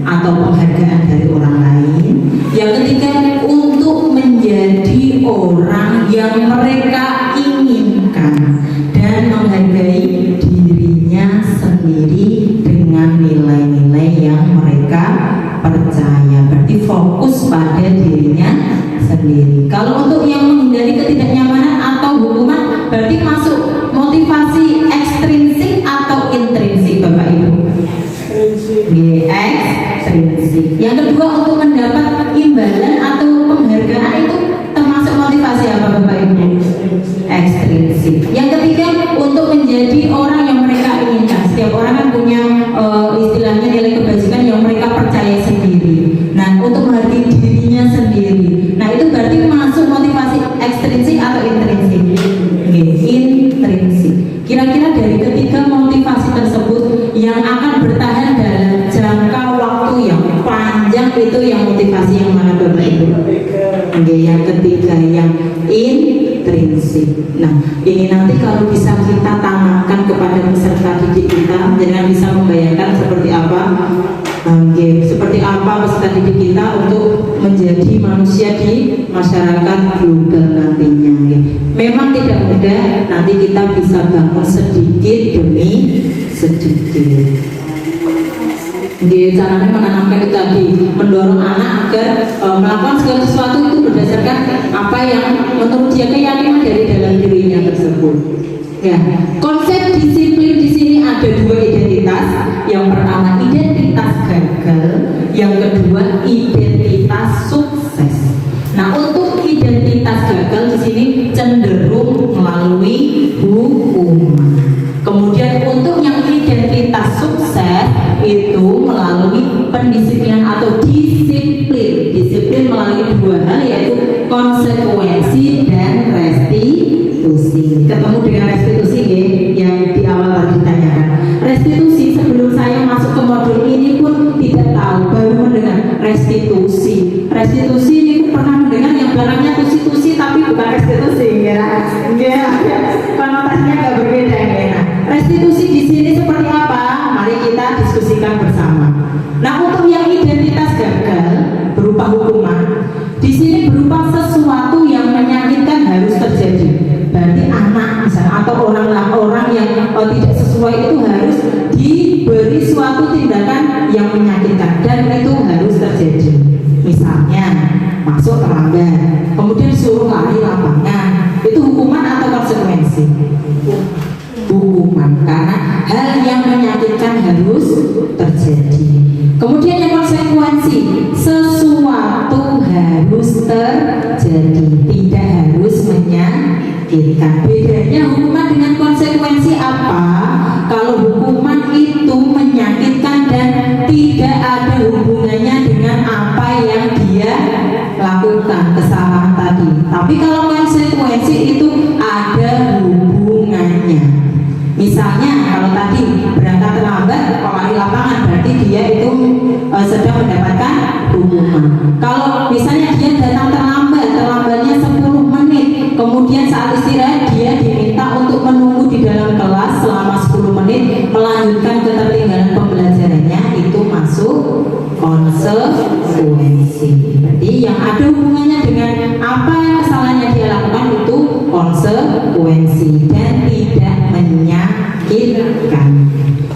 atau penghargaan dari orang lain. Yang ketiga, untuk menjadi orang yang mereka inginkan dan menghargai dirinya sendiri dengan nilai-nilai yang mereka percaya. Berarti fokus pada dirinya sendiri. Kalau untuk yang menghindari ketidaknyamanan atau hukuman, berarti masuk motivasi ekstrinsik atau intrinsik, Bapak Ibu? Ekstrinsik. Yang kedua, untuk mendapat imbalan atau penghargaan, itu termasuk motivasi apa, Bapak Ibu? Ekstrinsik. Yang ketiga, untuk menjadi orang yang mereka inginkan. Setiap orang kan punya istilahnya nilai kebajikan yang mereka percaya sendiri. Nah, untuk menghargai dirinya sendiri. Nah, itu berarti masuk motivasi ekstrinsik atau intrinsik? Intrinsik. Kira-kira dari ketiga motivasi tersebut yang akan bertahan dalam jangka waktu yang panjang itu yang motivasi yang mana, Bapak Ibu? Yang ketiga, yang intrinsik. Nah, ini nanti kalau bisa kita tanamkan kepada peserta didik kita, jangan bisa membayangkan seperti apa peserta didik kita untuk menjadi manusia di masyarakat global nantinya. Memang tidak mudah, nanti kita bisa bangun sedikit demi sedikit. Caranya menanamkan itu tadi, mendorong anak agar melakukan segala sesuatu itu berdasarkan apa yang menurut dia keyakinan dari dalam dirinya tersebut. Ya, konsep disiplin di sini ada 2 identitas. Yang pertama identitas gagal, yang kedua identitas sukses. Nah, untuk identitas gagal di sini cenderung melalui hukuman. Kemudian untuk yang identitas sukses itu melalui pendisiplinan atau disiplin. Disiplin melalui 2 hal, yaitu konsekuensi dan restitusi. Ketemu dengan restitusi yang di awal tadi ditanyakan. Restitusi, sebelum saya masuk ke modul ini pun tidak tahu, baru mendengar restitusi. Restitusi ini pernah mendengar yang belakangnya tusi-tusi, tapi bukan restitusi, ya. Konotasinya agak berbeda, ya. Nah, restitusi di sini seperti apa? Mari kita diskusikan bersama. Nah, untuk yang identitas gagal berupa hukuman, di sini berupa sesuatu yang menyakitkan harus terjadi. Berarti anak misalnya atau orang yang tidak sesuai itu harus diberi suatu tindakan yang menyakitkan dan itu harus terjadi. Misalnya masuk terlambat, kemudian suruh lari lapangan, itu hukuman atau konsekuensi? Hukuman, karena hal yang menyakitkan harus terjadi. Kemudian yang konsekuensi, sesuatu harus terjadi, tidak harus menyakitkan. Bedanya hukuman dengan konsekuensi apa? Kalau hukuman itu menyakitkan dan tidak ada hubungannya dengan apa yang dia lakukan, kesalahan tadi. Tapi kalau konsekuensi itu ada hubungannya. Misalnya kalau tadi berangkat terlambat, lari lapangan, berarti dia itu sedang mendapatkan hukuman. rumah. Kalau misalnya dia datang terlambatnya 10 menit, kemudian saat istirahat dia diminta untuk menunggu di dalam kelas selama 10 menit, melanjutkan ketertinggalan pembelajarannya, itu masuk konsekuensi. Jadi yang ada hubungannya dengan apa yang kesalahannya dia lakukan itu konsekuensi dan tidak menyakitkan.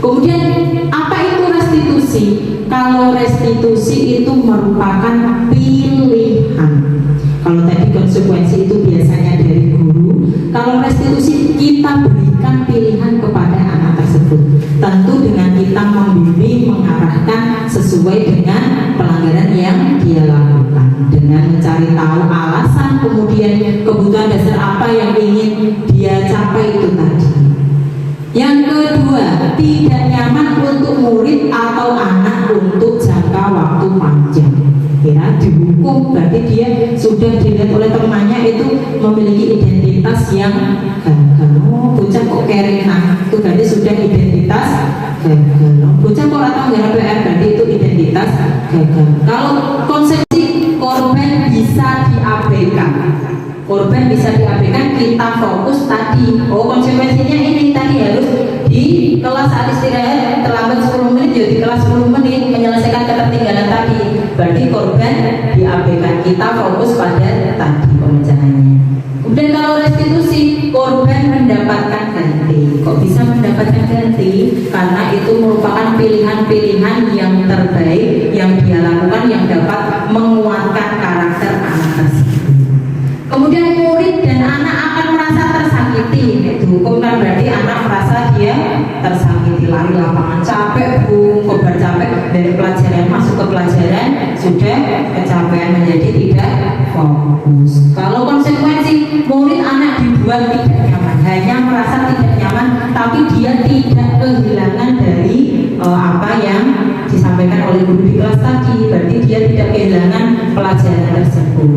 Kemudian apa itu restitusi? Kalau restitusi itu merupakan pilihan. Kalau tadi konsekuensi itu biasanya dari guru, kalau restitusi kita berikan pilihan kepada anak tersebut. Tentu dengan kita membimbing, mengarahkan sesuai dengan pelanggaran yang dia lakukan, dengan mencari tahu alasan, kemudian kebutuhan dasar apa yang ingin dia capai itu tadi. Yang kedua, tidak nyaman untuk murid atau anak untuk jangka waktu panjang. Ya, dihukum berarti dia sudah dilihat oleh temannya itu memiliki identitas yang gagal. Oh, bocah kok kerenang, itu berarti sudah identitas gagal. Bocah kok atau nggak PR, berarti itu identitas gagal. Kalau konsepsi korban bisa diabaikan. Korban bisa diabaikan, kita fokus tadi. Oh, konsekuensinya ini tadi harus di kelas saat istirahat terlambat 10 menit, jadi di kelas 10 menit menyelesaikan ketertinggalan tadi. Berarti korban diabaikan, kita fokus pada tadi pemecahannya. Kemudian kalau restitusi, korban mendapatkan ganti. Kok bisa mendapatkan ganti? Karena itu merupakan pilihan-pilihan yang terbaik yang dia lakukan yang dapat menguatkan karakter anak tersebut. Kemudian murid dan anak akan merasa tersakiti. Dihukum kan berarti anak merasa dia tersakiti, lari lapangan capek, kobar capek dari pelajaran masuk ke pelajaran sudah kecapean menjadi tidak fokus. Kalau konsekuensi, murid anak dibuat tidak nyaman, hanya merasa tidak nyaman, tapi dia tidak kehilangan dari apa yang disampaikan oleh guru di kelas tadi, berarti dia tidak kehilangan pelajaran tersebut.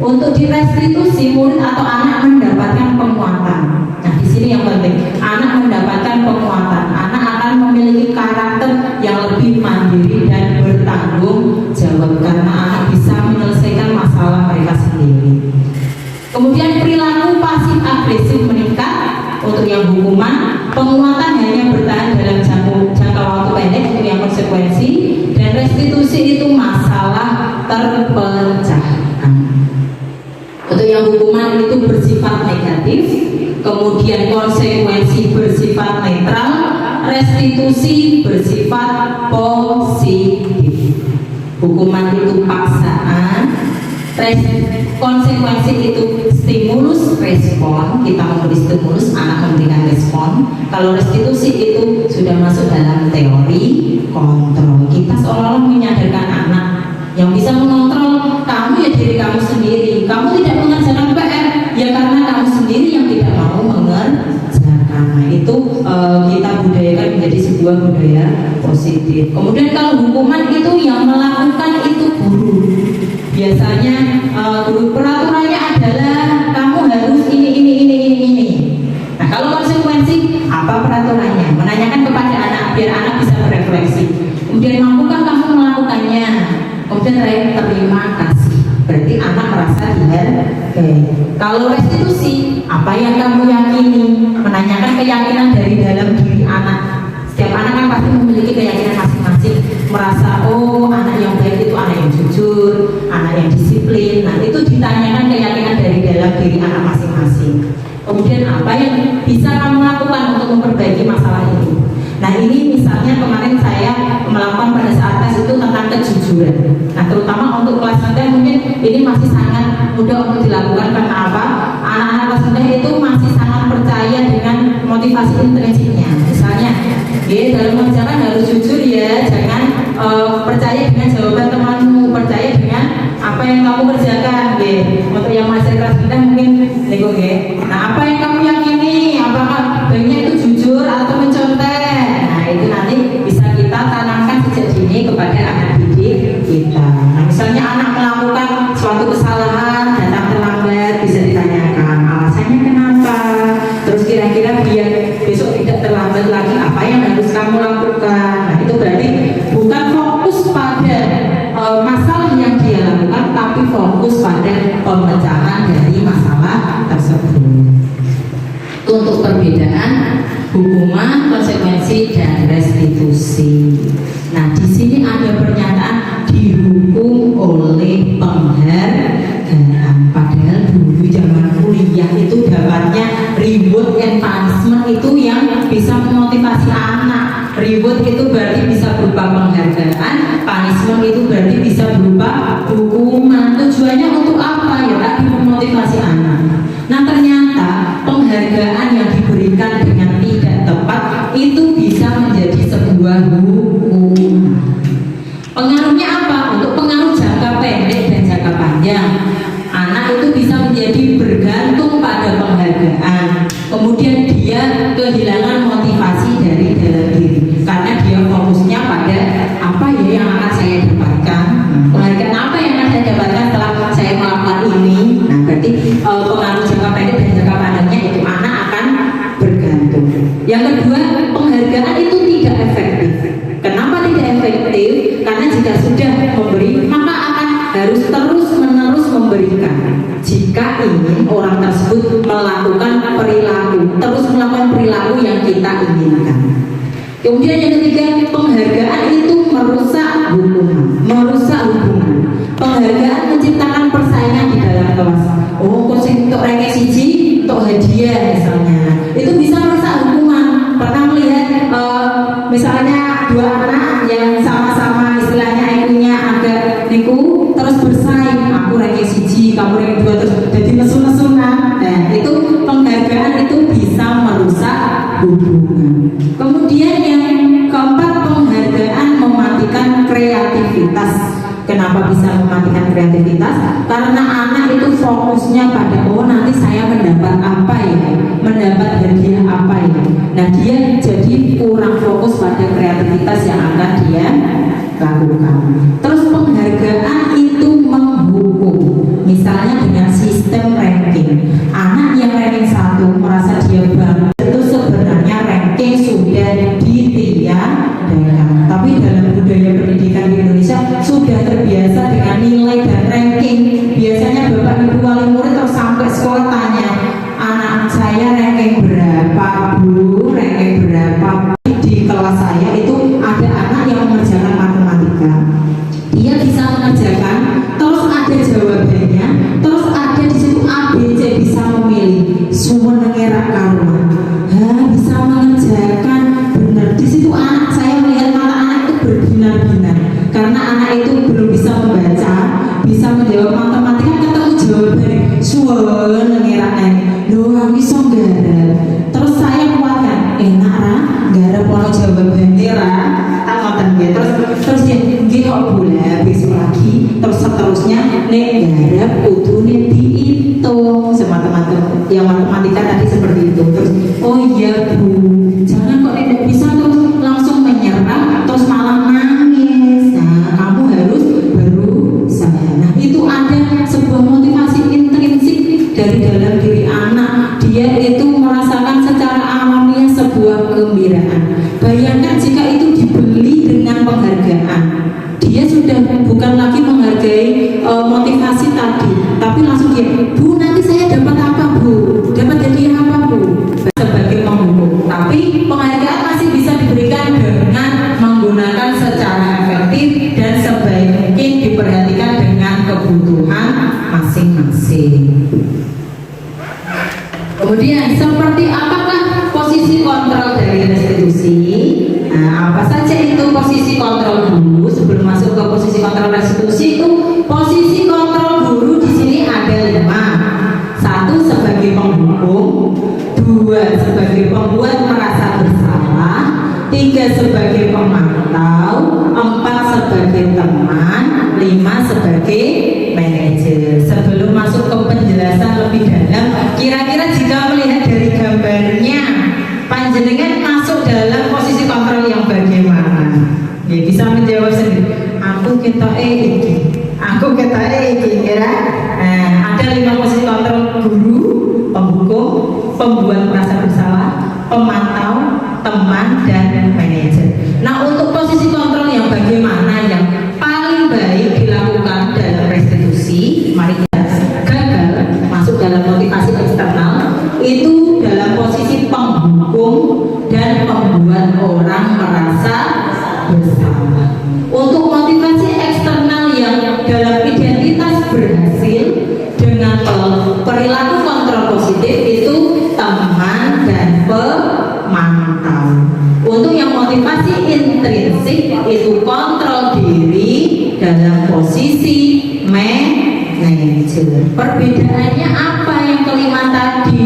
Untuk direstitusi, murid atau anak mendapatkan penguatan. Nah, di sini yang penting, anak mendapatkan penguatan. Anak akan memiliki karakter yang lebih mandiri dan bertanggung jawab karena anak bisa menyelesaikan masalah mereka sendiri. Kemudian perilaku pasif agresif meningkat. Untuk yang hukuman, penguatan hanya bertahan dalam jangka waktu pendek, itu yang konsekuensi, dan restitusi itu masalah terpecahkan. Untuk yang hukuman itu bersifat negatif, kemudian konsekuensi bersifat netral, restitusi bersifat positif. Hukuman itu paksaan, konsekuensi itu stimulus respon, kita memberi stimulus, anak memberikan respon. Kalau restitusi itu sudah masuk dalam teori kontrol, kita seolah-olah menyadarkan anak yang bisa mengontrol kamu ya diri kamu sendiri. Kamu tidak mengerjakan PR ya karena kamu sendiri yang tidak mau mengerjakan. Nah, itu kita budayakan menjadi sebuah budaya positif. Kemudian kalau hukuman itu yang melakukan itu guru. Biasanya guru peraturannya adalah kamu harus ini. Nah, kalau konsekuensi apa peraturannya? Menanyakan kepada anak biar anak bisa berefleksi. Kemudian mampukah kamu melakukannya? Kemudian terima kasih. Berarti anak merasa dihargai. Kalau restitusi, apa yang kamu yakini? Menanyakan keyakinan dari dalam diri anak. Setiap anak kan pasti memiliki keyakinan masing-masing. Merasa oh anak yang baik itu anak yang jujur, anak yang disiplin. Nah, itu ditanyakan keyakinan dari dalam diri anak masing-masing. Kemudian apa yang bisa kamu lakukan untuk memperbaiki masalah ini? Nah, ini misalnya kemarin saya melakukan pada saat tes itu tentang kejujuran. Nah, terutama untuk kelas rendah mungkin ini masih sangat mudah untuk dilakukan. Karena apa? Anak-anak kelas rendah itu masih sangat percaya dengan motivasi intrinsiknya. Misalnya, dalam mengerjakan harus jujur ya, jangan percaya dengan jawaban temanmu, percaya dengan apa yang kamu kerjakan. Untuk yang masih kelas rendah mungkin nego. Nah, apa yang kamu yakini? Apakah baiknya itu jujur atau mencontek? Nah, itu nanti bisa kita tanamkan sejak dini kepada anak didik kita. Nah, misalnya anak melakukan suatu kesalahan, datang terlambat, bisa ditanyakan alasannya kenapa. Terus kira-kira biar besok tidak terlambat lagi, apa yang harus kamu lakukan? Nah, itu berarti bukan fokus pada masalah yang tapi fokus pada pemecahan dari masalah tersebut. Untuk perbedaan hukuman, konsekuensi, dan restitusi. Nah, di sini ada pernyataan dihukum oleh penghargaan. Padahal dulu zaman kuliah itu dapatnya reward and punishment itu yang bisa memotivasi anak. Reward itu berarti bisa berupa penghargaan, punishment itu berarti bisa berupa hukuman. Tujuannya untuk apa? Ya tadi memotivasi anak. Nah, ternyata penghargaan yang diberikan dengan tidak tepat itu bisa menjadi sebuah hukuman. Pengaruhnya apa? Untuk pengaruh jangka pendek dan jangka panjang, anak itu bisa menjadi bergantung pada penghargaan. Kemudian dia kehilangan motivasi dari dalam diri karena dia fokusnya pada apa ya yang akan saya dapatkan, penghargaan apa yang akan saya dapatkan setelah saya melakukan ini. Nah, berarti pengaruh jangka pendek dan jangka panjangnya itu anak akan bergantung. Yang kedua, penghargaan itu tidak efektif. Kenapa tidak efektif? Karena jika sudah memberi, maka akan harus terus-menerus memberikan. Jika ingin orang tersebut melakukan perilaku, terus melakukan perilaku yang kita inginkan. Kemudian yang ketiga, penghargaan itu merusak hubungan, merusak hubungan. Penghargaan menciptakan persaingan di dalam kelas. Oh, kursi untuk ranking siji, untuk hadiah misalnya, itu bisa merusak hubungan. Pernah melihat misalnya dua anak yang sama-sama istilahnya IQ-nya agak niku terus bersaing, aku ranking siji, kamu ranking dua, terus jadi nesu-nesunan. Nah, itu penghargaan itu bisa merusak hubungan. Kemudian yang keempat, penghargaan mematikan kreativitas. Kenapa bisa mematikan kreativitas? Karena anak itu fokusnya pada oh nanti saya mendapat apa ya, mendapat hadiah apa ya. Nah, dia jadi kurang fokus pada kreativitas yang akan dia lakukan. Terus penghargaan itu menghukum. Misalnya dengan sistem ranking, anak yang ranking 1 merasa dia bangga, itu sebenarnya ranking sudah ditiadakan. Tapi dalam budaya pendidikan di Indonesia sudah terbiasa dengan nilai dan ranking. Biasanya bapak ibu wali murid atau sampai sekolah tanya, anak saya ranking berapa bu, ranking berapa. Di kelas saya itu ada anak yang mengerjakan matematika, dia bisa mengerjakan, terus ada jawabannya, terus ada di situ A, B, C, bisa memilih. Semua nengerak karuan, bisa mengerjakan benar. Di situ anak saya melihat mata anak itu berbinar-binar karena anak itu belum bisa membaca, bisa menjawab matematika, ketemu jawabannya. Semua nengerak loh, aku bisa nggarap. Terus saya kuatkan, enak ra, nggarap pola jawabannya ra, ngoten nggih. Terus dia nggih kok boleh besok lagi, terus seterusnya nek nggarap kudune diitung. Semata-mata yang matematika tadi seperti itu. Terus oh iya bu, jangan kok tidak bisa terus langsung menyerah terus malah nangis. Nah, kamu harus berusaha. Nah, itu ada sebuah motivasi intrinsik dari dalam diri anak. Dia itu merasakan secara alamiah sebuah kegembiraan. Bayangkan jika itu dibeli dengan penghargaan, dia sudah bukan lagi menghargai motivasi tadi, tapi langsung dia, bu nanti saya dapat apa bu, dapat hadiah apa bu, sebagai penghukum. Tapi penghargaan masih bisa diberikan dengan menggunakan secara efektif dan sebaik mungkin diperhatikan dengan kebutuhan masing-masing. Kemudian seperti apakah posisi kontrol dari restitusi? Nah, apa saja itu posisi kontrol dulu sebelum masuk ke posisi kontrol restitusi? Itu posisi kontrol guru di sini ada 5. 1 sebagai penghukum, 2 sebagai pembuat merasa bersalah, 3 sebagai pemantau, 4 sebagai teman, 5 sebagai manajer. Sebelum masuk ke penjelasan lebih dalam, kira-kira jika melihat dari gambarnya, panjenengan masuk dalam posisi kontrol yang bagaimana? Ya, bisa menjawab sendiri. Aku kita iki, aku kita iki, ya. Nah, ada 5 posisi kontrol: guru, penghukum, pembuat merasa bersalah, pemantau, teman, dan manajer. Nah, untuk posisi kontrol yang bagaimana yang paling baik dilakukan dalam restitusi? berhasil dengan perilaku kontrol positif itu teman dan pemantau. Untuk yang motivasi intrinsik itu kontrol diri dalam posisi manajer. Perbedaannya apa yang kelima tadi?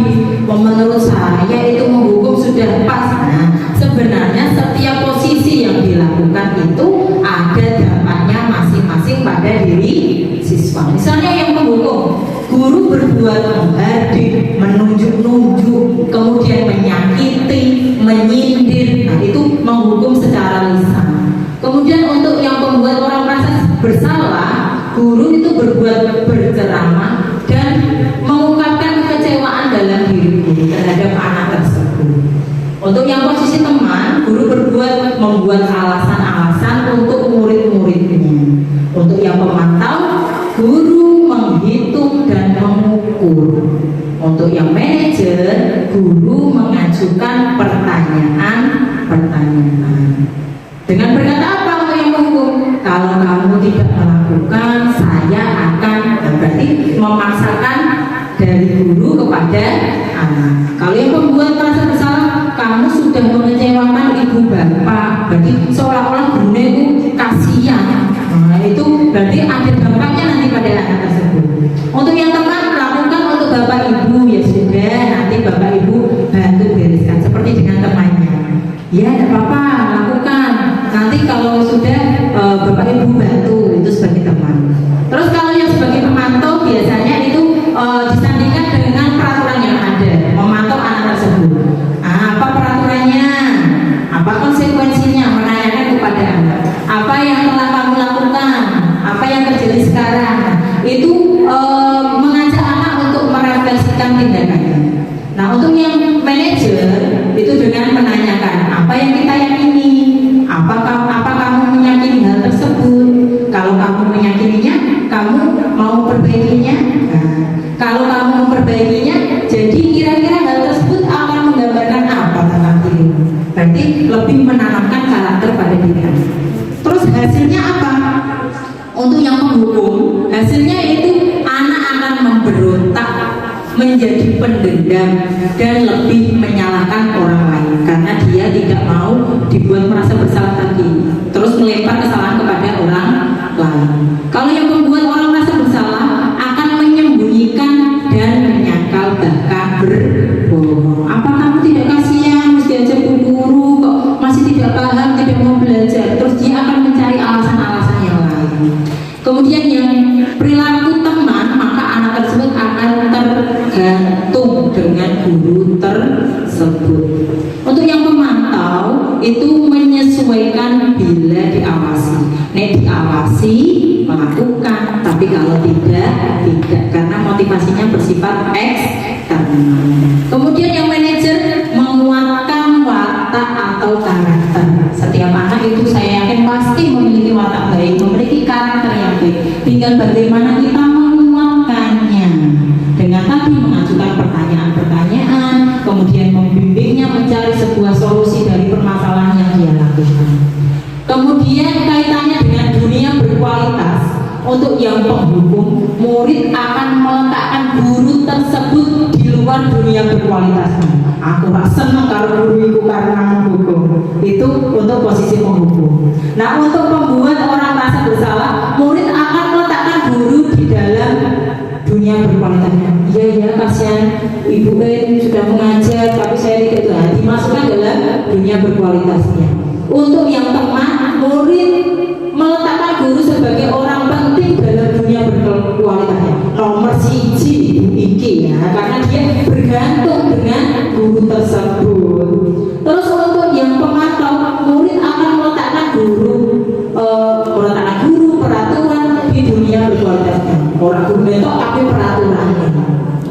Menurut saya itu menghukum sudah pas. Nah, sebenarnya setiap posisi yang dilakukan itu ada dampaknya masing-masing pada diri siswa. Misalnya yang menghukum, guru berbuat menghardik, menunjuk-nunjuk, kemudian menyakiti, menyindir, nah itu menghukum secara lisan. Kemudian untuk yang membuat orang merasa bersalah, guru itu berbuat berceramah dan mengungkapkan kekecewaan dalam diri guru terhadap anak tersebut. Untuk yang posisi teman, guru membuat alasan-alasan untuk murid-muridnya. Untuk yang pemantau, guru menghitung dan mengukur. Untuk yang manajer, guru mengajukan pertanyaan-pertanyaan. Dengan berkata apa untuk yang menghukum? Kalau kamu tidak melakukan, saya akan, berarti memaksakan dari guru kepada anak. Kalau yang membuat merasa bersalah, kamu sudah mengecewakan ibu bapak, berarti seolah-olah gurunya itu kasihan. Nah, itu berarti ada dampaknya nanti pada anak tersebut. Untuk yang teman, lakukan untuk bapak ibu, ya sudah, nanti bapak ibu bantu bereskan seperti dengan temannya. Ya, tidak apa-apa, lakukan. Nanti kalau sudah bapak ibu bantu, itu sebagai teman. Terus kalau yang sebagai pemantau biasanya itu disandingkan dengan peraturan yang ada, memantau anak tersebut. Apa peraturannya? Apa konsekuensinya? Menanyakan kepada anak. Apa yang telah kamu lakukan? Apa yang terjadi sekarang? Itu mengajak anak untuk merefleksikan tindakannya. Nah, untuk yang manajer itu dengan menanyakan apa yang kita yakini. Apa kamu meyakini hal tersebut? Kalau kamu meyakininya, kamu mau perbaikinya. Nah, kalau kamu memperbaikinya, jadi kira-kira hal tersebut akan menggambarkan apa tentang dirimu. Berarti lebih menanamkan karakter pada diri. Terus hasilnya apa? Untuk yang menghukum, hasilnya itu anak akan memberontak, menjadi pendendam dan lebih menyalahkan orang lain karena dia tidak mau dibuat merasa bersalah tadi, terus melempar kesalahan kepada orang lain. Kalau yang membuat orang merasa bersalah akan menyembunyikan dan menyangkal, bahkan berbohong. Apa kamu tidak kasihan mesti aja guru kok masih tidak paham, tidak mau belajar? Terus dia akan mencari alasan-alasan yang lain. Kemudian yang perilaku teman, maka anak tersebut akan tergantung dengan guru tersebut. Untuk yang memantau itu menyesuaikan bila diawasi. Nek diawasi melakukan, tapi kalau tidak karena motivasinya bersifat eksternal. Kemudian yang manajer menguatkan watak atau karakter. Setiap anak itu saya yakin pasti memiliki watak baik, memiliki karakter yang baik. Tinggal bagaimana kita menguatkannya dengan tadi mengajukan pertanyaan-pertanyaan, kemudian membimbingnya mencari sebuah solusi dari permasalahan yang dia lakukan. Kemudian kaitannya dengan dunia berkualitas. Untuk yang penghukum, murid akan meletakkan guru tersebut di luar dunia berkualitas. Aku gak seneng kalau guru itu karena menghukum. Itu untuk posisi penghukum. Nah, untuk membuat orang merasa bersalah, murid akan meletakkan guru di dalam dunia berkualitasnya. Iya, kasihan ibu sudah mengajar, tapi saya tidak tahu. Dimasukkan dalam dunia berkualitasnya. Untuk yang teman, murid meletakkan guru sebagai orang penting dalam dunia berkualitasnya. Nomor siji iki ya, karena dia bergantung dengan guru tersebut. Terus untuk yang pemantau, murid akan meletakkan peraturan di dunia berkualitasnya. Orang guru itu tapi peraturannya.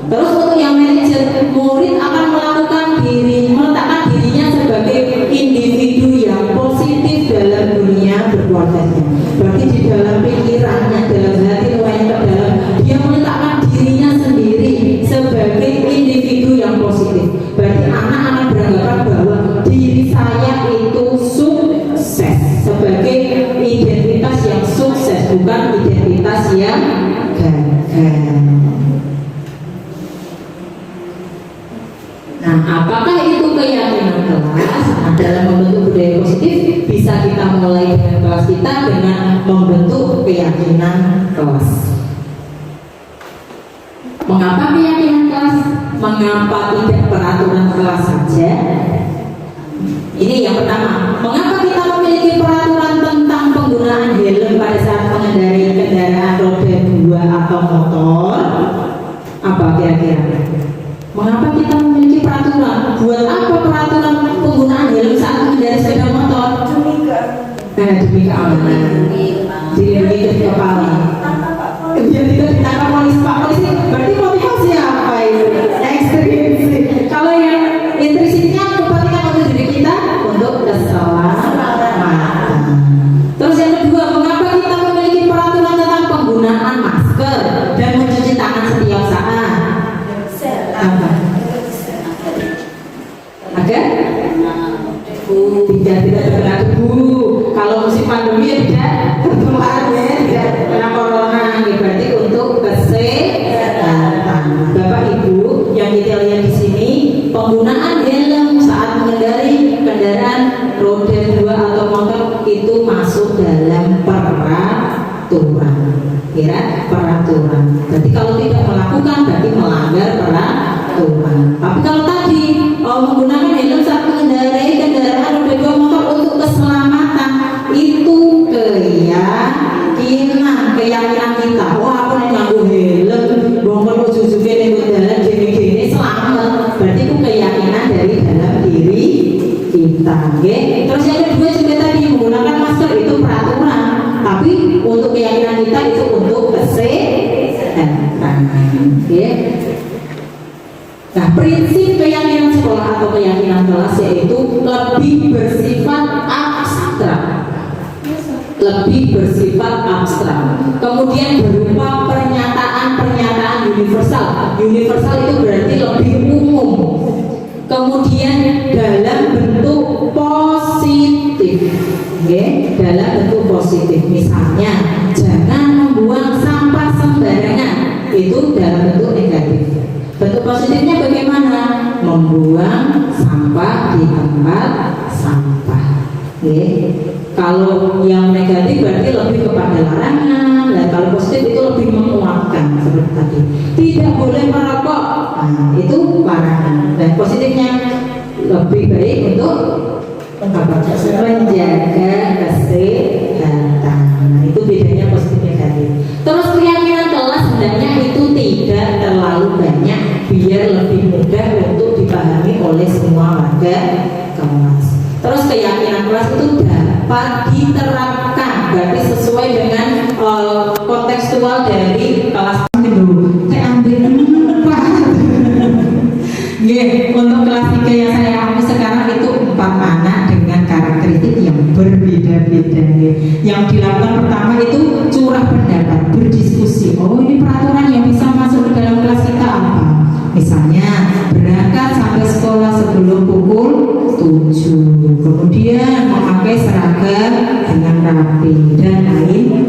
Terus untuk yang manajer, murid akan meletakkan dirinya sebagai individu yang positif dalam dunia berkualitasnya. Berarti di dalam pikirannya, dalam hati nurani terdalam, dia meletakkan dirinya sendiri sebagai individu yang positif. Berarti anak akan beranggapan bahwa diri saya itu sukses, sebagai identitas yang sukses, bukan identitas yang gagal. Nah, apakah itu keyakinan kelas? Nah, dalam membentuk budaya positif bisa kita mulai dengan kelas kita dengan membentuk keyakinan kelas. Mengapa keyakinan kelas? Mengapa tidak peraturan kelas saja? Ini yang pertama. Mengapa kita memiliki peraturan tentang penggunaan helm pada saat mengendarai kendaraan roda 2 atau motor? Apa kira-kira? Mengapa kita memiliki peraturan? Buat apa peraturan penggunaan helm saat mengendarai sepeda motor? Demi keamanan. Dilindungi dari kepala. Biar tidak ditangkap polisi. Pak polisi, berarti motivasi apa itu? Ekstrim. Kalau yang intrinsipnya kepentingan untuk diri kita untuk keselamatan. Terus yang kedua, mengapa kita memiliki peraturan tentang penggunaan masker dan mencuci tangan setiap saat? Apa? Agar tidak terkena debu. Kalau musim pandemi ya tidak tertular ya, tidak kena corona. Ya, berarti untuk kesehatan. Bapak Ibu yang kita lihat di sini, penggunaan helm saat mengendarai kendaraan roda 2 atau motor itu masuk dalam peraturan. Kira peraturan. Berarti kalau tidak melakukan berarti melanggar peraturan. Tapi kalau tadi menggunakan helm saat mengendarai kendaraan roda 2 motor untuk keselamatan, itu keyakinan kita. Wah, aku nek nganggo helm, bongkar susuke ning dalan gini-gini selamat. Berarti itu keyakinan dari dalam diri kita. Oke. Terus yang kedua juga tadi menggunakan masker itu peraturan. Tapi untuk keyakinan kita itu untuk kesehatan. Oke. Nah, prinsip keyakinan sekolah atau keyakinan kelas yaitu lebih bersifat abstrak. Kemudian berupa pernyataan universal. Universal itu berarti lebih umum. Kemudian dalam bentuk positif. Dalam bentuk positif. Misalnya, jangan membuang sampah sembarangan. Itu dalam bentuk negatif. Bentuk positifnya bagaimana? Membuang sampah di tempat sampah. Kalau yang negatif berarti lebih kepada larangan, dan kalau positif itu lebih menguatkan seperti tadi. Tidak boleh merokok, itu larangan. Dan positifnya lebih baik untuk menjaga kesehatan. Itu bedanya positif negatif. Terus keyakinan kelas sebenarnya itu tidak terlalu banyak, biar lebih mudah untuk dipahami oleh semua warga kelas. Terus keyakinan kelas itu dapat diterapkan, berarti sesuai dengan kontekstual dari kelas itu. Saya ambil untuk kelas 3 yang saya ambil sekarang itu 4 anak dengan karakteristik yang berbeda-beda. Yang dilakukan pertama itu curah pendapat, berdiskusi. Oh, ini peraturan yang bisa masuk ke dalam kelas kita apa? Misalnya berangkat sampai sekolah sebelum pukul 7, kemudian memakai seragam dengan rapi dan lain-lain.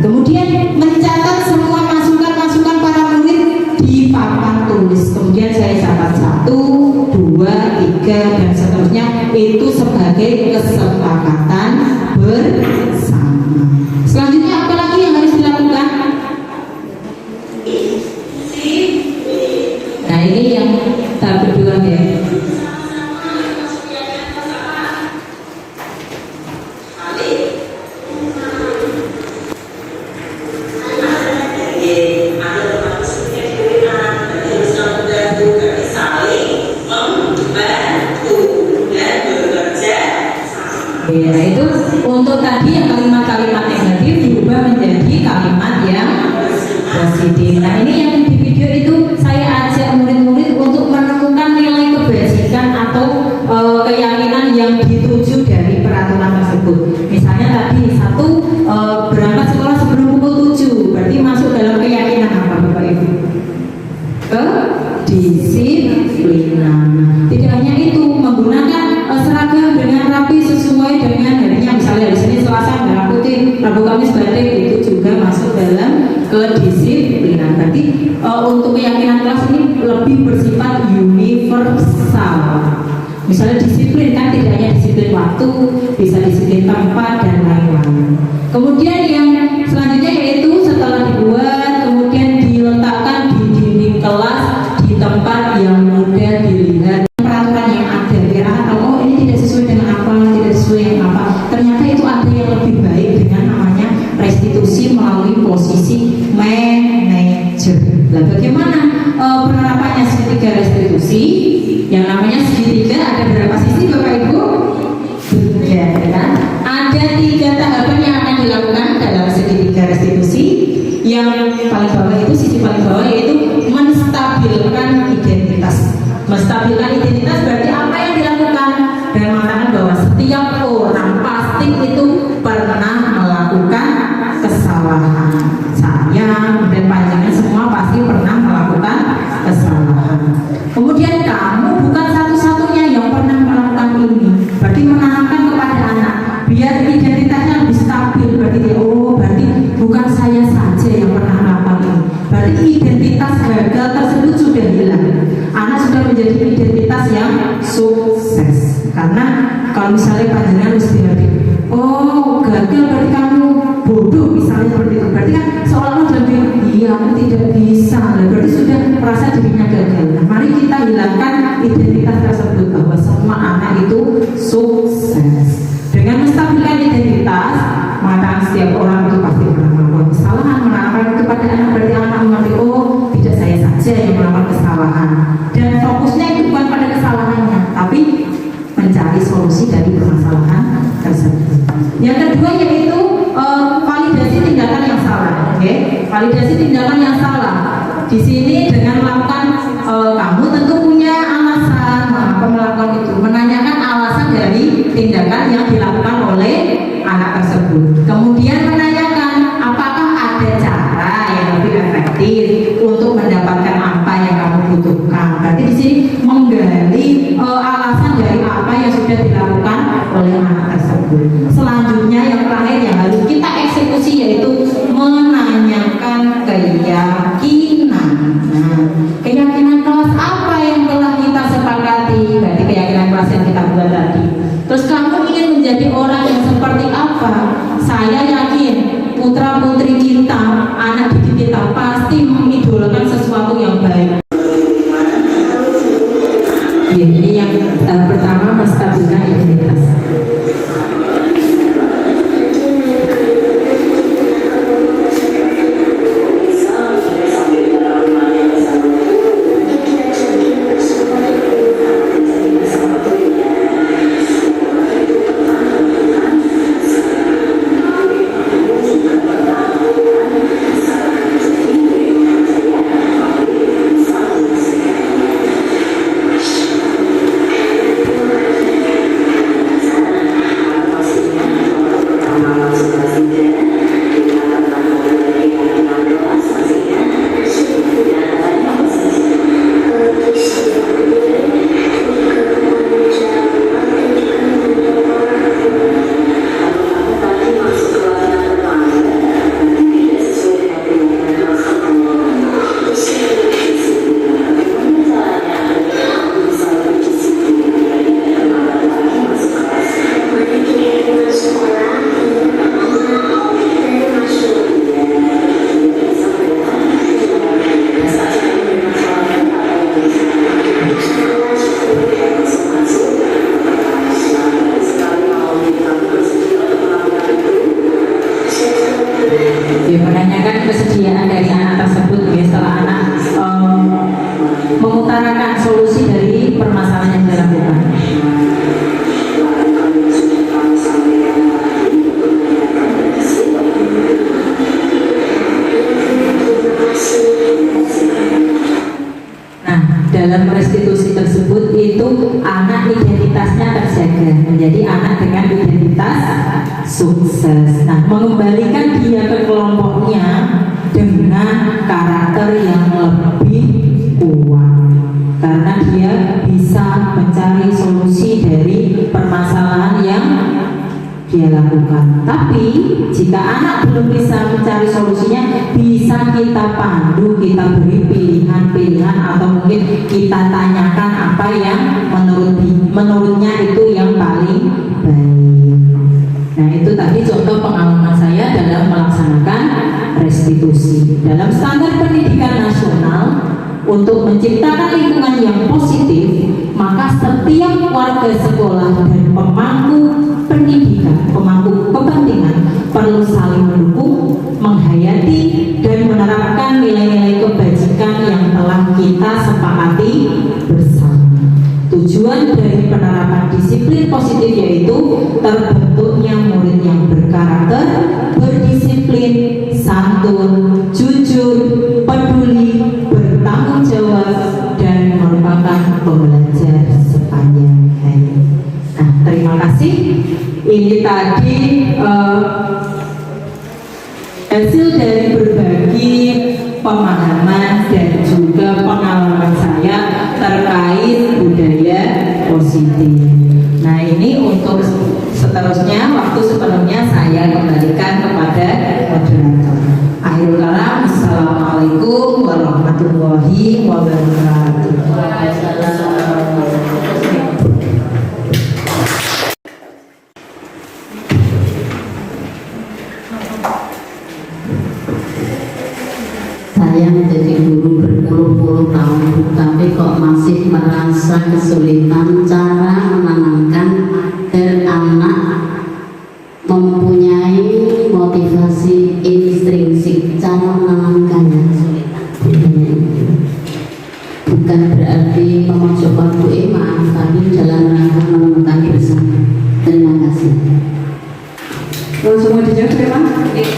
Kemudian mencatat semua masukan-masukan para murid di papan tulis. Kemudian saya catat 1, 2, 3 dan seterusnya. Itu sebagai kesepakatan bersama. Selanjutnya apa lagi yang harus dilakukan? Nah, ini yang tahap kedua ya. Nah, itu untuk tadi yang kalimat-kalimat negatif diubah menjadi kalimat yang positif. Nah, ini yang di video itu saya ajak murid-murid untuk menemukan nilai kebajikan atau keyakinan yang dituju dari peraturan tersebut. Misalnya tadi 1, berangkat sekolah sebelum pukul 7, berarti masuk dalam keyakinan apa Bapak Ibu? Kedisiplinan. Tidak hanya itu, menggunakan seragam dengan rapi sesuai dengan harinya. Misalnya di sini Selasa merah putih, Rabu Kamis batik, itu juga masuk dalam kedisiplinan. Berarti untuk keyakinan kelas ini lebih bersifat universal. Misalnya disiplin kan tidak hanya disiplin waktu, bisa disiplin tempat dan lain-lain. Kemudian yang selanjutnya yaitu setelah dibuat kemudian diletakkan di dinding kelas di tempat yang mudah dilihat. Peraturan yang ada kira oh ini tidak sesuai dengan apa, tidak sesuai dengan apa. Ternyata itu ada yang lebih baik dengan namanya restitusi melalui posisi manajer. Nah, bagaimana penerapannya segitiga restitusi? Yang namanya segitiga ada berapa sisi Bapak Ibu? Ya, kan? Ada 3 tahapan yang akan dilakukan dalam segitiga restitusi. Yang paling bawah itu sisi paling bawah yaitu menstabilkan identitas. Menstabilkan identitas berarti apa yang dilakukan? Dan mengatakan bahwa setiap orang pasti itu pernah melakukan kesalahan. Saya dan panjangan semua pasti pernah melakukan kesalahan. Kemudian kamu bukan satu-satunya yang pernah melakukan ini. Berarti menanamkan kepada anak biar identitasnya lebih stabil. Berarti berarti bukan saya saja yang pernah melakukan ini. Berarti identitas gagal tersebut sudah hilang. Anak sudah menjadi identitas yang sukses. Karena kalau misalnya panjangan mesti ngerti, oh gagal berarti kamu bodoh misalnya seperti itu. Berarti kan seolah-olah lebih iya aku tidak bisa. Berarti sudah merasa dirinya gagal. Nah, mari kita hilangkan identitas tersebut bahwa semua anak itu sukses. Dengan menstabilkan identitas, mengatakan setiap orang itu pasti pernah melakukan kesalahan. Menanamkan itu pada anak berarti anak mengerti oh tidak saya saja yang melakukan kesalahan. Dan fokusnya itu bukan pada kesalahannya, tapi mencari solusi dari permasalahan tersebut. Yang kedua yaitu validasi tindakan yang salah. Validasi tindakan yang salah. Di sini dengan melakukan kamu tentu punya alasan mengapa melakukan itu. Menanyakan alasan dari tindakan yang dilakukan oleh anak tersebut. Kemudian menanyakan apakah ada cara yang lebih efektif untuk mendapatkan apa yang kamu butuhkan. Berarti di sini menggali alasan dari apa yang sudah dilakukan oleh anak tersebut. Selanjutnya yang terakhir yang harus kita eksekusi yaitu menanyakan keyakinan. Nah, keyakinan kelas apa yang telah kita sepakati? Berarti keyakinan kelas yang kita buat tadi. Terus kamu ingin menjadi orang yang seperti apa? Saya yakin putra putri kita, anak didik kita pasti mengidolakan sesuatu yang baik. Ini yang pertama menstabilkan identitas. Menanyakan kesediaan dari anak tersebut setelah anak mengutarakan solusi dari permasalahan yang dilakukan. Nah, dalam restitusi tersebut itu anak identitasnya terjaga menjadi anak dengan identitas sukses. Nah, mengembalikan dia ke kelompoknya dengan karakter yang lebih kuat karena dia bisa mencari solusi dari permasalahan yang dia dilakukan. Tapi jika anak belum bisa mencari solusinya, bisa kita pandu, kita beri pilihan-pilihan, atau mungkin kita tanyakan apa yang menurutnya itu yang paling baik. Nah, itu tadi contoh pengalaman saya dalam melaksanakan restitusi. Dalam standar pendidikan nasional, untuk menciptakan lingkungan yang positif, maka setiap warga sekolah dan pemangku pendidikan, pemangku kepentingan perlu saling mendukung, menghayati, dan menerapkan nilai-nilai kebajikan yang telah kita sepakati bersama. Tujuan dari penerapan disiplin positif yaitu terbentuknya murid yang berkarakter, berdisiplin, santun, jujur, peduli, bertanggung jawab, dan merupakan pembelajar sepanjang hari. Nah, terima kasih. Ini tadi hasil dari berbagi pemahaman dan juga pengalaman saya terkait budaya positif. Nah, ini untuk seterusnya waktu sepenuhnya saya kembalikan kepada moderator. Akhirul kalam, assalamualaikum warahmatullahi wabarakatuh. Saya menjadi guru berpuluh-puluh tahun, tapi kok masih merasa kesulitan cara menanamkan agar anak mempunyai motivasi intrinsik. Cara menanamkannya bukan berarti memojokkan Bu Ema, tapi dalam rangka menemukan bersama. Terima kasih. Semua dijawab, terima kasih.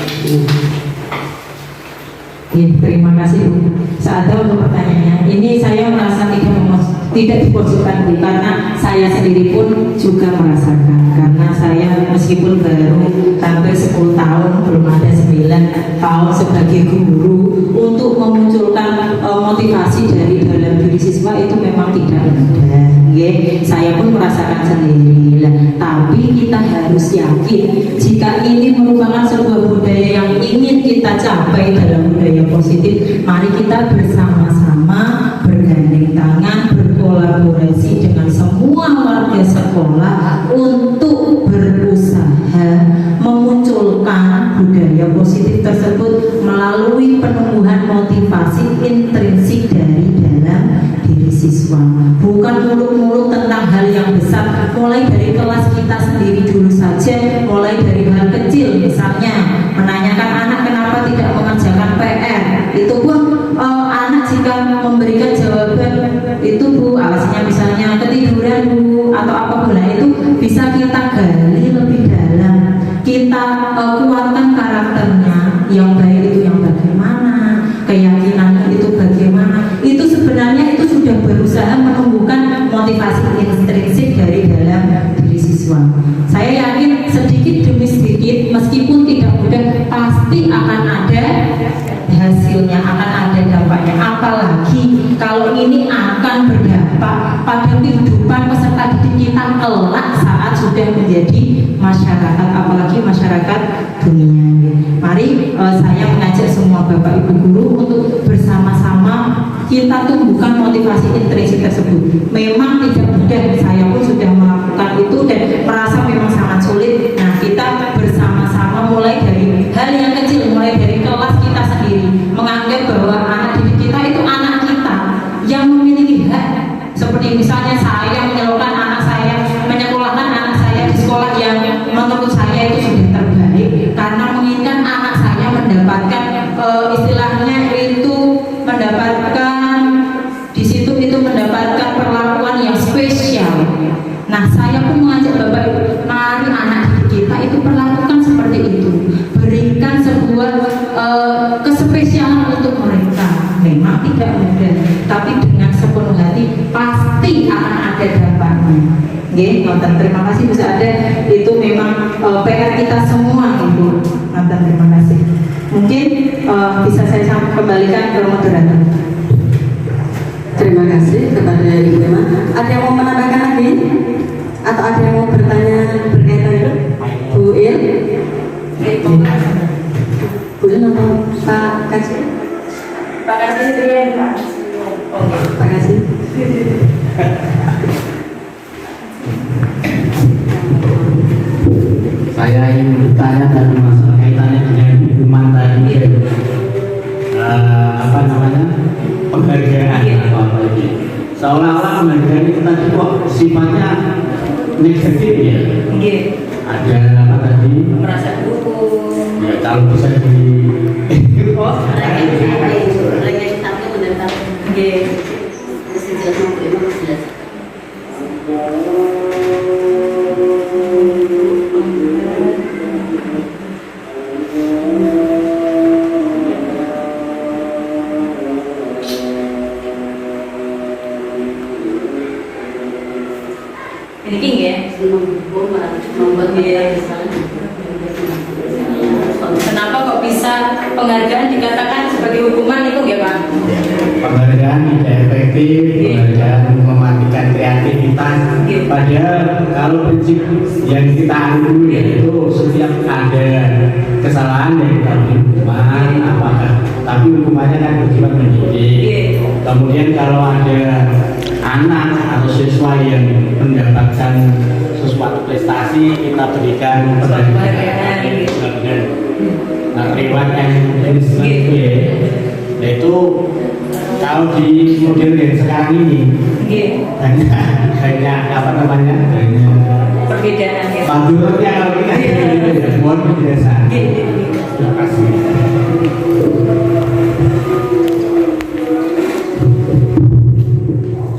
Terima kasih Bu. Saat untuk pertanyaannya, ini saya merasa tidak dipojokkan Bu, karena saya sendiri pun juga merasakan, karena saya meskipun baru hampir 10 tahun, belum ada 9 tahun sebagai guru, untuk memunculkan motivasi dari dalam diri siswa itu memang tidak mudah. Saya pun merasakan sendiri. Tapi kita harus yakin jika ini merupakan sebuah budaya yang ingin kita capai dalam budaya positif, mari kita bersama-sama bergandeng tangan, berkolaborasi dengan semua warga sekolah untuk berusaha memunculkan budaya positif tersebut melalui penumbuhan motivasi intrinsik dari dalam diri siswa. Bukan muluk-muluk tentang hal yang besar, mulai dari kelas kita sendiri dulu saja, mulai dari hal kecil, misalnya menanyakan anak kenapa tidak mengerjakan PR. Itu pun anak jika memberikan jawaban itu Bu, alasannya misalnya ketiduran Bu, atau apapun, itu bisa kita gali lebih dalam, kita kuatkan karakternya yang baik itu yang bagaimana, keyakinannya itu bagaimana. Itu sebenarnya itu sudah berusaha menumbuhkan motivasi intrinsik dari dalam diri siswa. Saya yakin sedikit demi sedikit, meskipun tidak mudah, pasti akan ada hasilnya, akan ada dampaknya. Apalagi kalau ini akan berdampak pada kehidupan peserta didik kita kelak saat sudah menjadi masyarakat, apalagi masyarakat dunia. Mari saya mengajak semua Bapak Ibu guru untuk bersama-sama kita tumbuhkan motivasi intrinsik tersebut. Memang tidak mudah, saya pun sudah melakukan itu dan merasa memang sangat sulit. Nah, kita bersama-sama mulai dari hal yang kecil, mulai dari kelas kita sendiri, menganggap bahwa anak didik kita itu anak kita yang memiliki hak. Seperti misalnya saya menyalurkan anak saya, menyekolahkan anak saya di sekolah yang menurut saya itu sudah terbaik, karena menginginkan anak saya mendapatkan istilahnya itu mendapatkan di situ itu mendapatkan perlakuan yang spesial. Nah, saya pun mengajak Bapak Ibu, mari anak didik kita itu perlakukan seperti itu, berikan sebuah kespesialan untuk mereka. Memang tidak mudah, tapi dengan sepenuh hati pasti akan ada dampaknya. Nonton, terima kasih bisa ada. Itu memang PR kita semua Ibu. Nonton, terima kasih. Mungkin bisa saya kembalikan ke moderator. Terima kasih kepada Ibu Ema. Ada yang mau menambahkan lagi? Atau ada yang mau bertanya berkaitan itu? Bu Bu Il. Bu Il nama Pak Kasih. Pak Kasih Trian, Pak. Pak Kasih. Saya ingin bertanya tentang masalah kaitannya dengan hukuman tadi. Apa namanya? Penghargaan atau apa ini? Seolah-olah penghargaan itu tadi kok sifatnya negatif ya. Nggih. Ada apa tadi? Merasa dihukum. Ya kalau bisa di Oh, Lagi satu menentang nggih. sejelas mampu emang jelas. Ini king ya. Membuat Iya. Kenapa kok bisa penghargaan dikatakan sebagai hukuman itu ya Pak? penghargaan tidak efektif, penghargaan mematikan kreativitas. Padahal kalau prinsip yang kita anu yaitu setiap ada kesalahan yang kita beri hukuman, apakah tapi hukumannya kan bersifat mendidik. Kemudian kalau ada anak atau siswa yang mendapatkan sesuatu prestasi, kita berikan penghargaan. Nah, reward yang itu ya, yaitu kalau di model yang sekarang ini hanya apa namanya, hanya Perbedaan ya. panjurnya kalau kita mohon penjelasan. Terima kasih.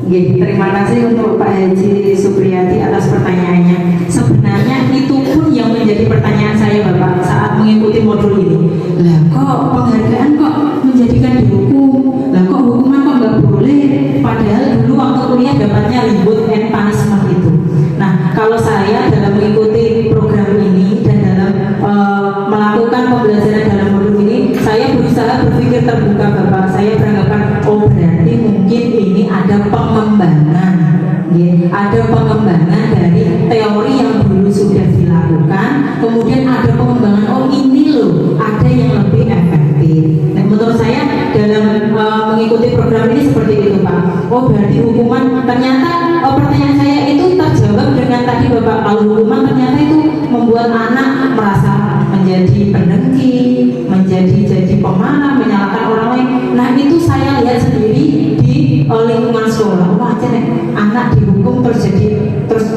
Terima kasih untuk Pak Haji Supriyadi atas pertanyaannya. Sebenarnya itu pun yang menjadi pertanyaan saya Bapak saat mengikuti modul ini. Lah kok penghargaan kok menjadikan dihukum? Lah kok hukuman kok nggak boleh? Padahal dulu waktu kuliah dapatnya reward and punishment itu. Nah kalau saya dalam mengikuti program ini dan dalam melakukan pembelajaran dalam modul ini, saya berusaha berpikir terbuka Bapak. Saya beranggapan oh berarti mungkin ini ada pengembangan, ada pengembangan dari teori yang dulu sudah dilakukan, kemudian ada pengembangan oh ini loh ada yang lebih efektif. Nah, menurut saya dalam mengikuti program ini seperti itu Pak. Oh berarti hukuman ternyata pertanyaan saya itu terjawab dengan tadi Bapak, kalau hukuman ternyata itu membuat anak merasa menjadi pendengki, menjadi pemarah, menyalahkan orang lain. Nah itu saya lihat sendiri di lingkungan sekolah. Wah nih anak dihukum terus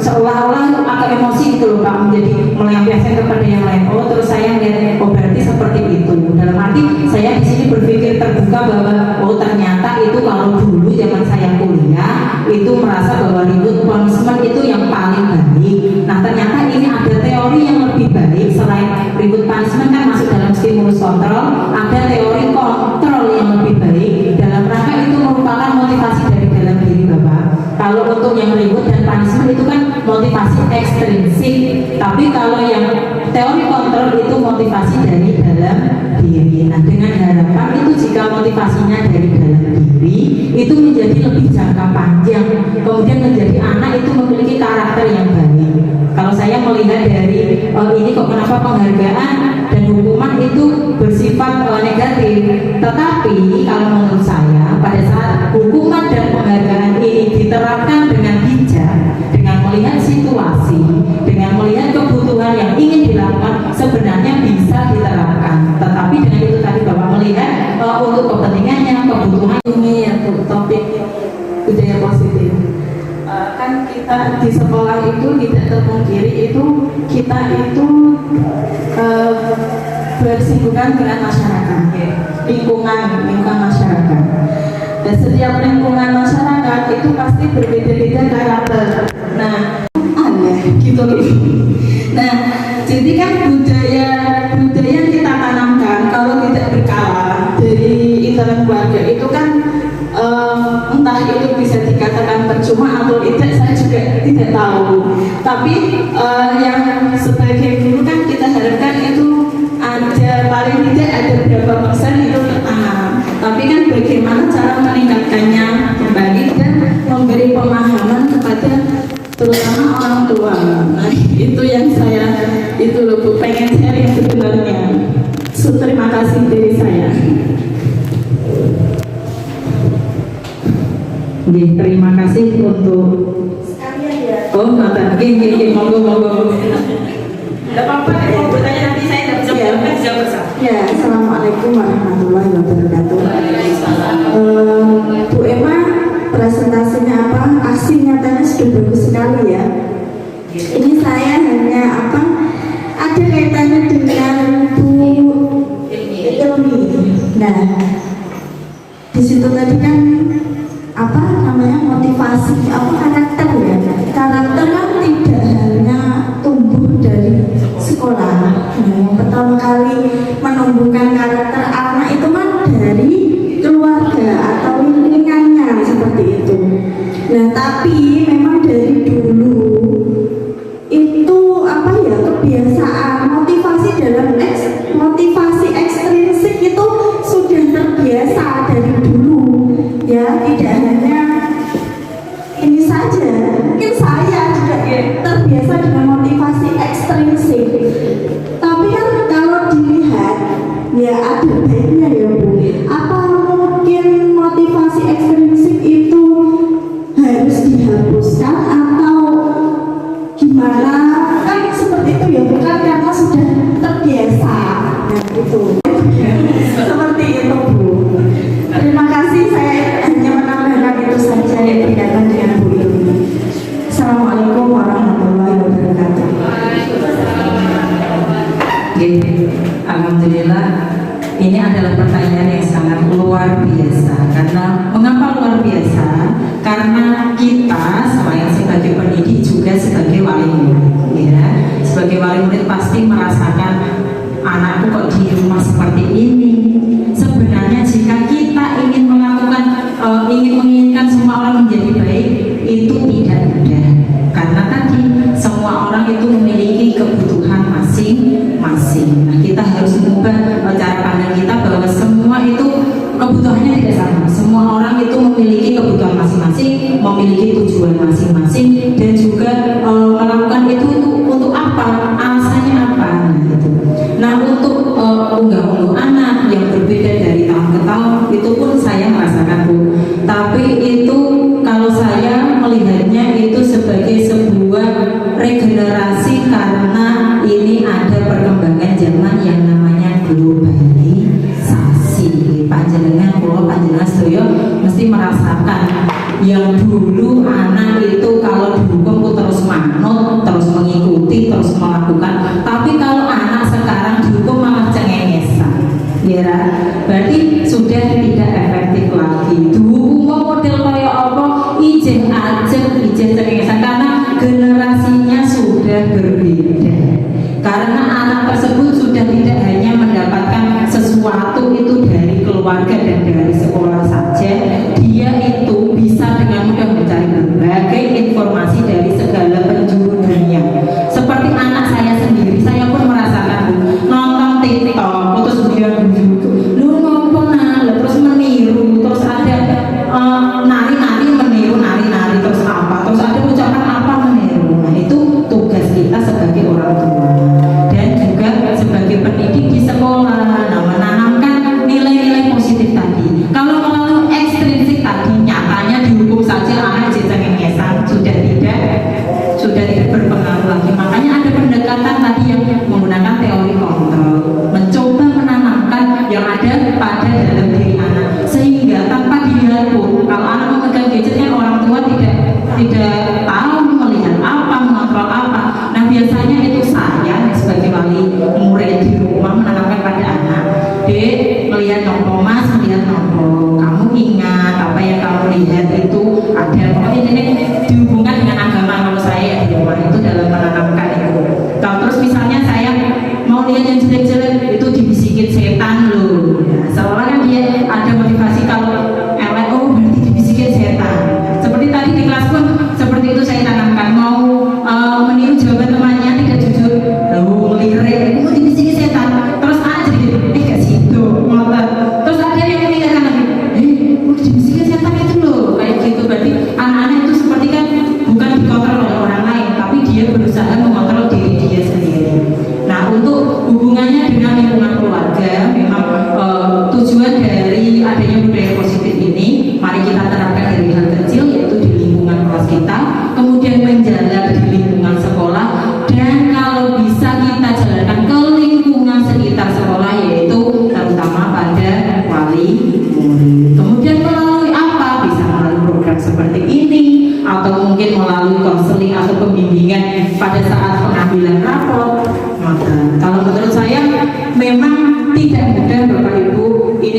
seolah-olah agak emosi gitu loh Pak, menjadi melampiaskan kepada yang lain. Oh terus saya lihat oh berarti seperti itu. Dalam arti saya di sini berpikir terbuka bahwa oh ternyata itu kalau dulu zaman saya kuliah itu merasa bahwa reward punishment itu yang paling baik. Nah ternyata ini ada teori yang lebih baik selain reward punishment kan masuk dalam stimulus kontrol, ada teori kontrol yang lebih baik dalam rangka itu merupakan motivasi dari dalam diri Bapak. Kalau untuk yang reward dan punishment itu kan motivasi ekstrinsik, tapi kalau yang teori kontrol itu motivasi dari dalam diri. Nah dengan harapan itu jika motivasinya dari dalam diri itu menjadi lebih jangka panjang, kemudian menjadi anak itu memiliki karakter yang baik. Kalau saya melihat dari ini kok kenapa penghargaan dan hukuman itu bersifat negatif, tetapi kalau menurut saya pada saat hukuman dan penghargaan ini diterapkan dengan bijak, dengan melihat situasi, dengan melihat kebutuhan yang ingin dilakukan, sebenarnya bisa diterapkan. Tetapi dengan itu tadi Bapak melihat untuk kepentingannya, kebutuhan ini ya topik budaya positif. Kan kita di sekolah itu tidak terpungkiri itu kita itu bersinggungan dengan masyarakat, lingkungan masyarakat. Dan setiap lingkungan masyarakat itu pasti berbeda-beda karakter. Nah, aneh gitu loh. Nah, jadi kan budaya yang kita tanamkan kalau tidak berkala dari internal keluarga itu kan entah itu bisa dikatakan percuma atau tidak, saya juga tidak tahu. Tapi yang sebagai guru kan kita harapkan itu ada paling tidak ada berapa persen itu tertanam. Tapi kan bagaimana cara meningkatkannya kembali dan memberi pemahaman kepada terutama orang tua. Nah itu yang saya Itu loh Bu, pengen sharing sebenarnya. Terima kasih dari saya. Terima kasih untuk sekalian ya. oh mata, monggo. Tidak apa-apa, mau bertanya nanti saya tidak bisa jawab, bisa bersama. Ya, assalamualaikum warahmatullahi wabarakatuh. Bu Emma, presentasinya apa? Aksi nyatanya sudah bagus sekali ya. Ini saya hanya ada kaitannya dengan Bu Ilmi. Nah, di situ tadi kan motivasi karakter ya. Karakter kan tidak hanya tumbuh dari sekolah. Nah, yang pertama kali menumbuhkan karakter anak itu kan dari keluarga atau lingkungannya seperti itu. Nah, tapi memang dari dulu itu kebiasaan motivasi ekstrinsik itu sudah terbiasa dari dulu ya, tidak hanya ini saja, mungkin saya juga terbiasa dengan motivasi ekstrinsik, tapi kan kalau dilihat ya ada baiknya ya Bu, apa mungkin motivasi ekstrinsik itu harus dihapuskan atau gimana? Kan seperti itu ya, bukan karena sudah terbiasa. Nah itu seperti itu Bu. Terima kasih, saya hanya menambahkan itu saja yang berkaitan dengan Bu Ilmi. Assalamualaikum warahmatullahi wabarakatuh. Alhamdulillah, ini adalah pertanyaan yang sangat luar biasa. Karena mengapa luar biasa? Karena kita selain sebagai pendidik juga sebagai wali murid, ya. Sebagai wali murid pasti merasakan anakku kok di rumah seperti ini. Sebenarnya jika kita ingin menginginkan semua orang menjadi baik, itu tidak mudah. Karena tadi semua orang itu memiliki kebutuhan masing-masing. Nah, kita harus mengubah cara pandang kita bahwa semua itu kebutuhannya tidak sama. Semua orang itu memiliki kebutuhan masing-masing, memiliki tujuan masing-masing, dan juga melakukan itu untuk apa? Alasannya apa? Nah, untuk unggah-ungguh anak yang berbeda dari tahun ke tahun itu pun saya merasakan Bu. Tapi itu kalau saya melihatnya itu sebagai sebuah regenerasi, karena ini ada perkembangan zaman yang namanya globalisasi. Panjenengan sedaya mesti merasakan yang dulu anak itu kalau dihukum terus manut, terus mengikuti, terus melakukan. Tapi kalau anak sekarang dihukum malah cengengesan, ya, berarti sudah tidak efektif lagi. Dihukum model kayak apa? Ijen cengengesan, karena generasinya sudah berbeda. Karena anak tersebut sudah tidak hanya mendapatkan sesuatu itu dari keluarga dan dari sekolah saja, dia itu bisa dengan mudah mencari berbagai informasi dari segala penjuru dunia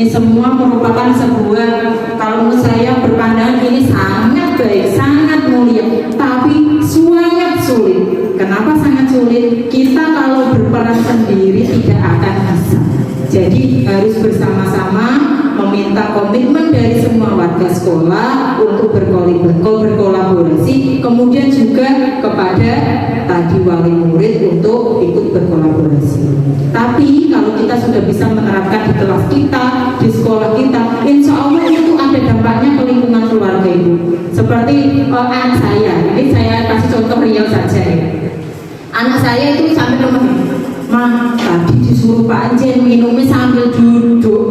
Ini semua merupakan sebuah, kalau menurut saya berpandangan ini sangat baik, sangat mulia, tapi sangat sulit. Kenapa sangat sulit? Kita kalau berperan sendiri tidak akan bisa. Jadi harus bersama-sama meminta komitmen dari semua warga sekolah untuk berkolaborasi, kemudian juga kepada tadi wali murid untuk ikut berkolaborasi. Tapi kalau kita sudah bisa menerapkan di kelas kita, di sekolah kita, insya Allah itu ada dampaknya ke lingkungan keluarga itu. Seperti anak saya, ini saya kasih contoh real saja ya. Anak saya itu sampai rumah, "Ma, tadi disuruh Pak Anjen minumnya sambil duduk."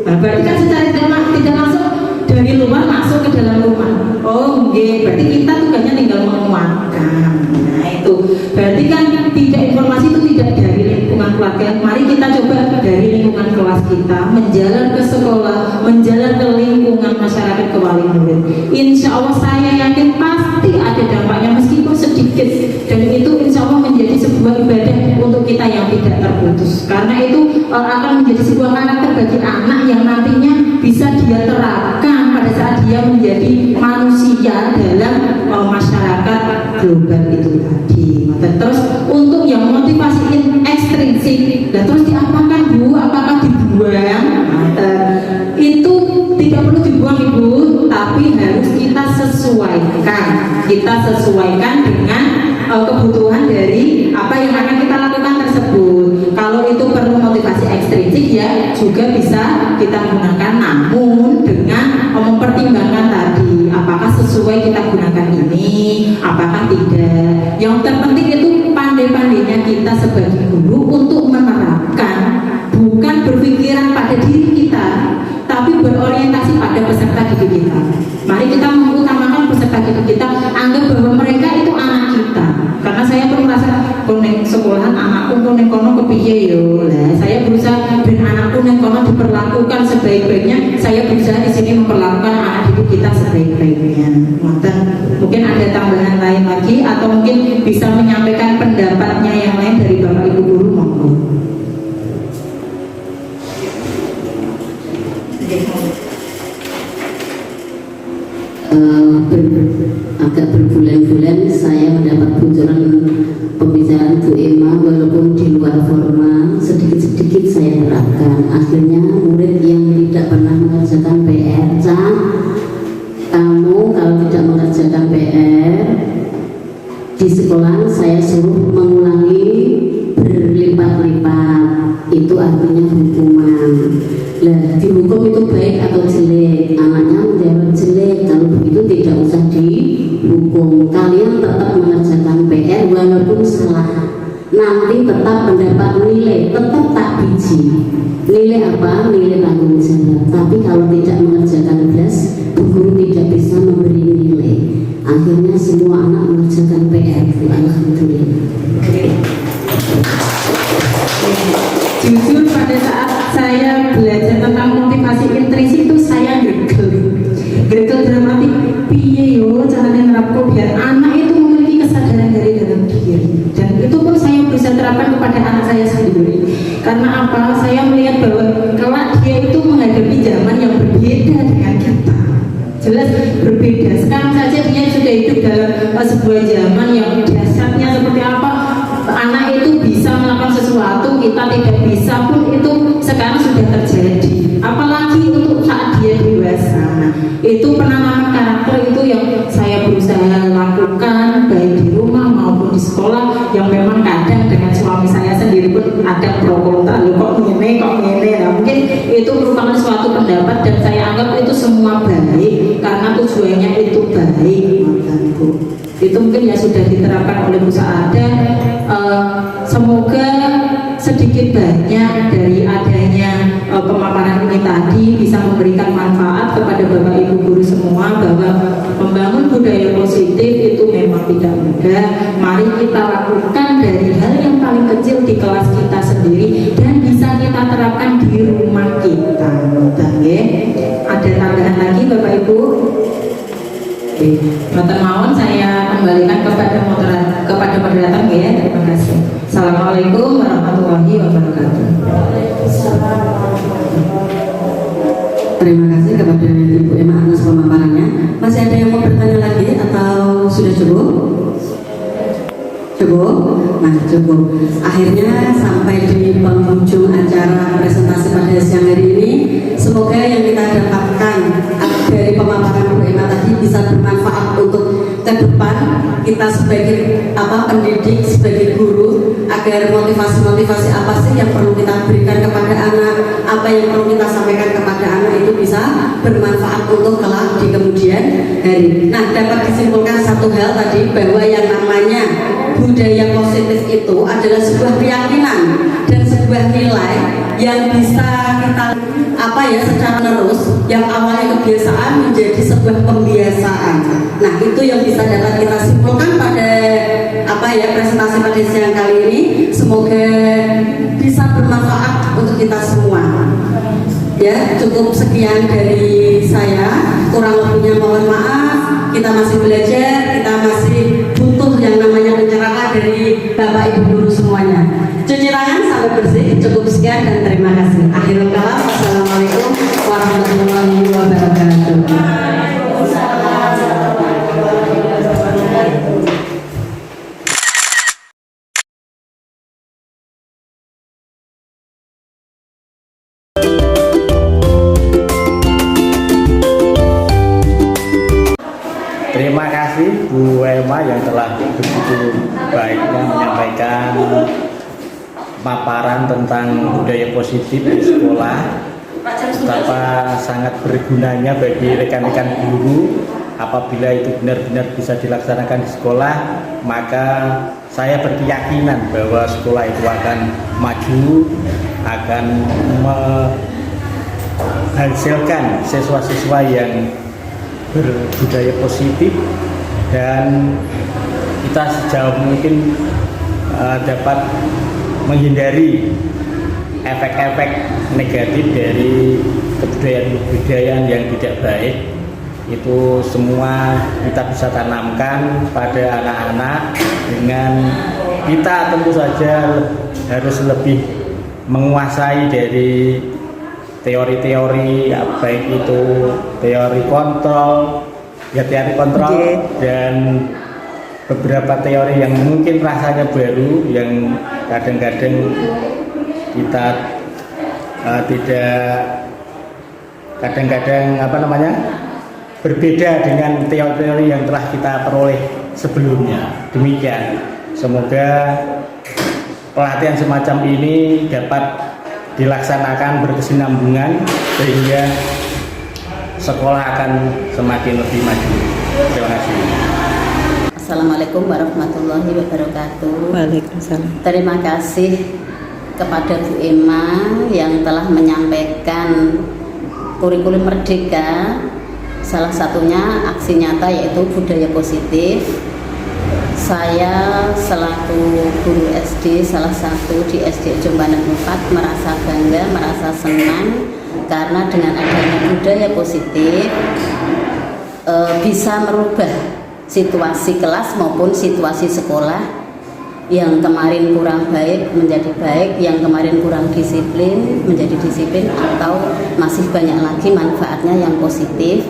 Nah, berarti kan secara tidak langsung dari luar masuk ke dalam rumah. Oh, enggak, berarti kita tugasnya tinggal menguatkan. Nah, itu berarti kan tidak, informasi itu tidak dari lingkungan keluarga. Mari kita coba dari lingkungan kelas kita, menjalar ke sekolah, menjalar ke lingkungan masyarakat, ke wali murid. Insya Allah saya yakin pasti ada dampaknya meskipun sedikit, dan itu insya Allah menjadi sebuah ibadah untuk kita yang tidak terputus. Karena itu akan menjadi sebuah karakter bagi anak yang nantinya bisa dia terapkan pada saat dia menjadi manusia dalam masyarakat global itu tadi. Terus untuk yang motivasi ekstrinsik, dan terus diapakan Bu? Apakah dibuang? Itu tidak perlu dibuang Ibu, tapi harus kita sesuaikan. Kita sesuaikan dengan kebutuhan dari apa yang akan kita lakukan tersebut. Kalau itu perlu motivasi ekstrinsik ya juga bisa kita gunakan, namun dengan mempertimbangkan tadi apakah sesuai kita gunakan ini, apakah tidak. Yang terpenting itu pandai-pandainya kita sebagai guru untuk menerapkan, bukan berpikiran pada diri kita, tapi berorientasi pada peserta didik kita. Mari kita mengutamakan peserta didik kita, anggap bahwa mereka itu anak kita. Karena saya pun merasa konek sekolahan anakku konek kono kepiye yo. Lah saya berusaha dan anakku nek kono diperlakukan sebaik-baiknya. Saya berusaha di sini memperlakukan anak didik kita sebaik-baiknya. Mungkin ada tambahan lain lagi atau mungkin bisa menyampaikan pendapatnya yang lain dari Bapak Ibu guru, monggo. Agak berbulan-bulan saya mendapat bocoran pembicaraan Bu Emma, walaupun di luar formal sedikit-sedikit saya terapkan. Akhirnya murid yang tidak pernah mengerjakan PR, kamu kalau tidak mengerjakan PR di sekolah saya suruh mengulangi berlipat-lipat, itu artinya hukuman. Lah dihukum itu baik atau jelek? Anaknya menjawab jelek. Kalau begitu tidak usah dihukum, kalian tetap mengerjakan PR walaupun salah, nanti tetap mendapat nilai, tetap tak biji. Nilai apa? Nilai tanggung jawab. Tapi kalau tidak mengerjakan tugas, guru tidak bisa memberi nilai. Akhirnya semua anak mengerjakan PR. Alhamdulillah. Jujur pada saat saya belajar tentang motivasi intrinsik itu saya greget dalam arti piye yo caranya nerapkan biar anak itu memiliki kesadaran dari dalam diri, dan itu pun saya bisa terapkan kepada anak saya sendiri. Karena apa? Saya melihat bahwa kelak dia itu menghadapi zaman yang berbeda dengan kita, jelas berbeda. Sekarang saja dia sudah hidup dalam sebuah zaman yang dasarnya seperti apa. Anak itu bisa melakukan sesuatu, kita tidak bisa pun itu sekarang sudah terjadi. Apalagi untuk saat dia dewasa. Nah, itu penanaman karakter itu yang saya berusaha lakukan baik di rumah maupun di sekolah, yang memang kadang dengan suami saya sendiri pun ada pro kontra. Loh, kok ngene. Nah, mungkin itu merupakan suatu pendapat dan saya anggap itu semua baik karena tujuannya itu baik. Itu mungkin ya sudah diterapkan oleh Bu Saada. Semoga sedikit banyak dari adanya pemaparan ini tadi bisa memberikan manfaat kepada Bapak Ibu guru semua, bahwa membangun budaya positif itu memang tidak mudah. Mari kita lakukan dari hal yang paling kecil di kelas kita sendiri dan bisa kita terapkan di rumah kita. Ada tambahan lagi Bapak Ibu? Bapak mawon saya kembalikan kepada moderator ya. Terima kasih. Assalamualaikum warahmatullahi wabarakatuh. dari Bu Emma atas pemaparannya. Masih ada yang mau bertanya lagi atau sudah cukup? Cukup? Nah, cukup. Akhirnya sampai di penghujung acara presentasi pada siang hari ini, semoga yang kita dapatkan dari pemaparan Bu Emma tadi bisa bermanfaat untuk ke depan kita sebagai pendidik, sebagai guru, agar motivasi-motivasi apa sih yang perlu kita berikan kepada anak, apa yang perlu kita sampaikan kepada anak itu bisa bermanfaat untuk kelak di kemudian hari. Nah, dapat disimpulkan satu hal tadi, bahwa yang namanya budaya positif itu adalah sebuah keyakinan dan sebuah nilai yang bisa kita secara terus, yang awalnya kebiasaan menjadi sebuah pembiasaan. Nah, itu yang bisa dapat kita simpulkan pada presentasi pada siang kali ini. Semoga bisa bermanfaat untuk kita semua. Ya, cukup sekian dari saya. Kurang lebihnya mohon maaf. Kita masih belajar, kita masih butuh yang namanya pencerahan dari Bapak Ibu guru semuanya. Cuci tangan sampai bersih. Cukup sekian dan terima kasih. Akhirul kalam. Wassalamualaikum warahmatullahi wabarakatuh. Terima kasih Bu Emma yang telah begitu baiknya menyampaikan paparan tentang budaya positif di sekolah. Betapa sangat bergunanya bagi rekan-rekan guru apabila itu benar-benar bisa dilaksanakan di sekolah, maka saya berkeyakinan bahwa sekolah itu akan maju, akan menghasilkan siswa-siswa yang berbudaya positif, dan kita sejauh mungkin dapat menghindari efek-efek negatif dari kebudayaan-kebudayaan yang tidak baik. Itu semua kita bisa tanamkan pada anak-anak dengan kita tentu saja harus lebih menguasai dari teori-teori, baik itu teori kontrol dan beberapa teori yang mungkin rasanya baru, yang kadang-kadang kita berbeda dengan teori-teori yang telah kita peroleh sebelumnya. Demikian, semoga pelatihan semacam ini dapat dilaksanakan berkesinambungan sehingga sekolah akan semakin lebih maju. Terima kasih. Assalamualaikum warahmatullahi wabarakatuh. Waalaikumsalam. Terima kasih kepada Bu Emma yang telah menyampaikan kurikulum Merdeka, salah satunya aksi nyata yaitu budaya positif. Saya selaku guru SD salah satu di SD Jombang 4 merasa bangga, merasa senang karena dengan adanya budaya positif bisa merubah situasi kelas maupun situasi sekolah yang kemarin kurang baik menjadi baik, yang kemarin kurang disiplin menjadi disiplin, atau masih banyak lagi manfaatnya yang positif.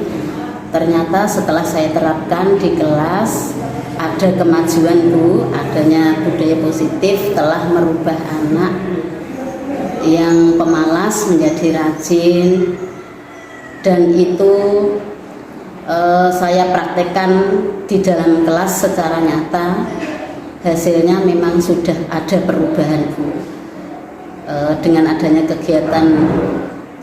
Ternyata setelah saya terapkan di kelas ada kemajuan Bu, adanya budaya positif telah merubah anak yang pemalas menjadi rajin, dan itu saya praktekkan di dalam kelas secara nyata. Hasilnya memang sudah ada perubahan Bu. Dengan adanya kegiatan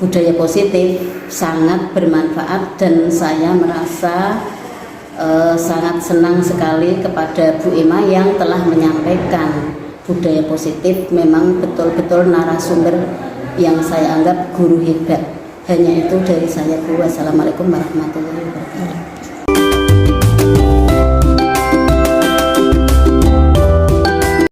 budaya positif sangat bermanfaat, dan saya merasa sangat senang sekali kepada Bu Emma yang telah menyampaikan budaya positif. Memang betul-betul narasumber yang saya anggap guru hebat. Hanya itu dari saya Bu. Wassalamualaikum warahmatullahi wabarakatuh.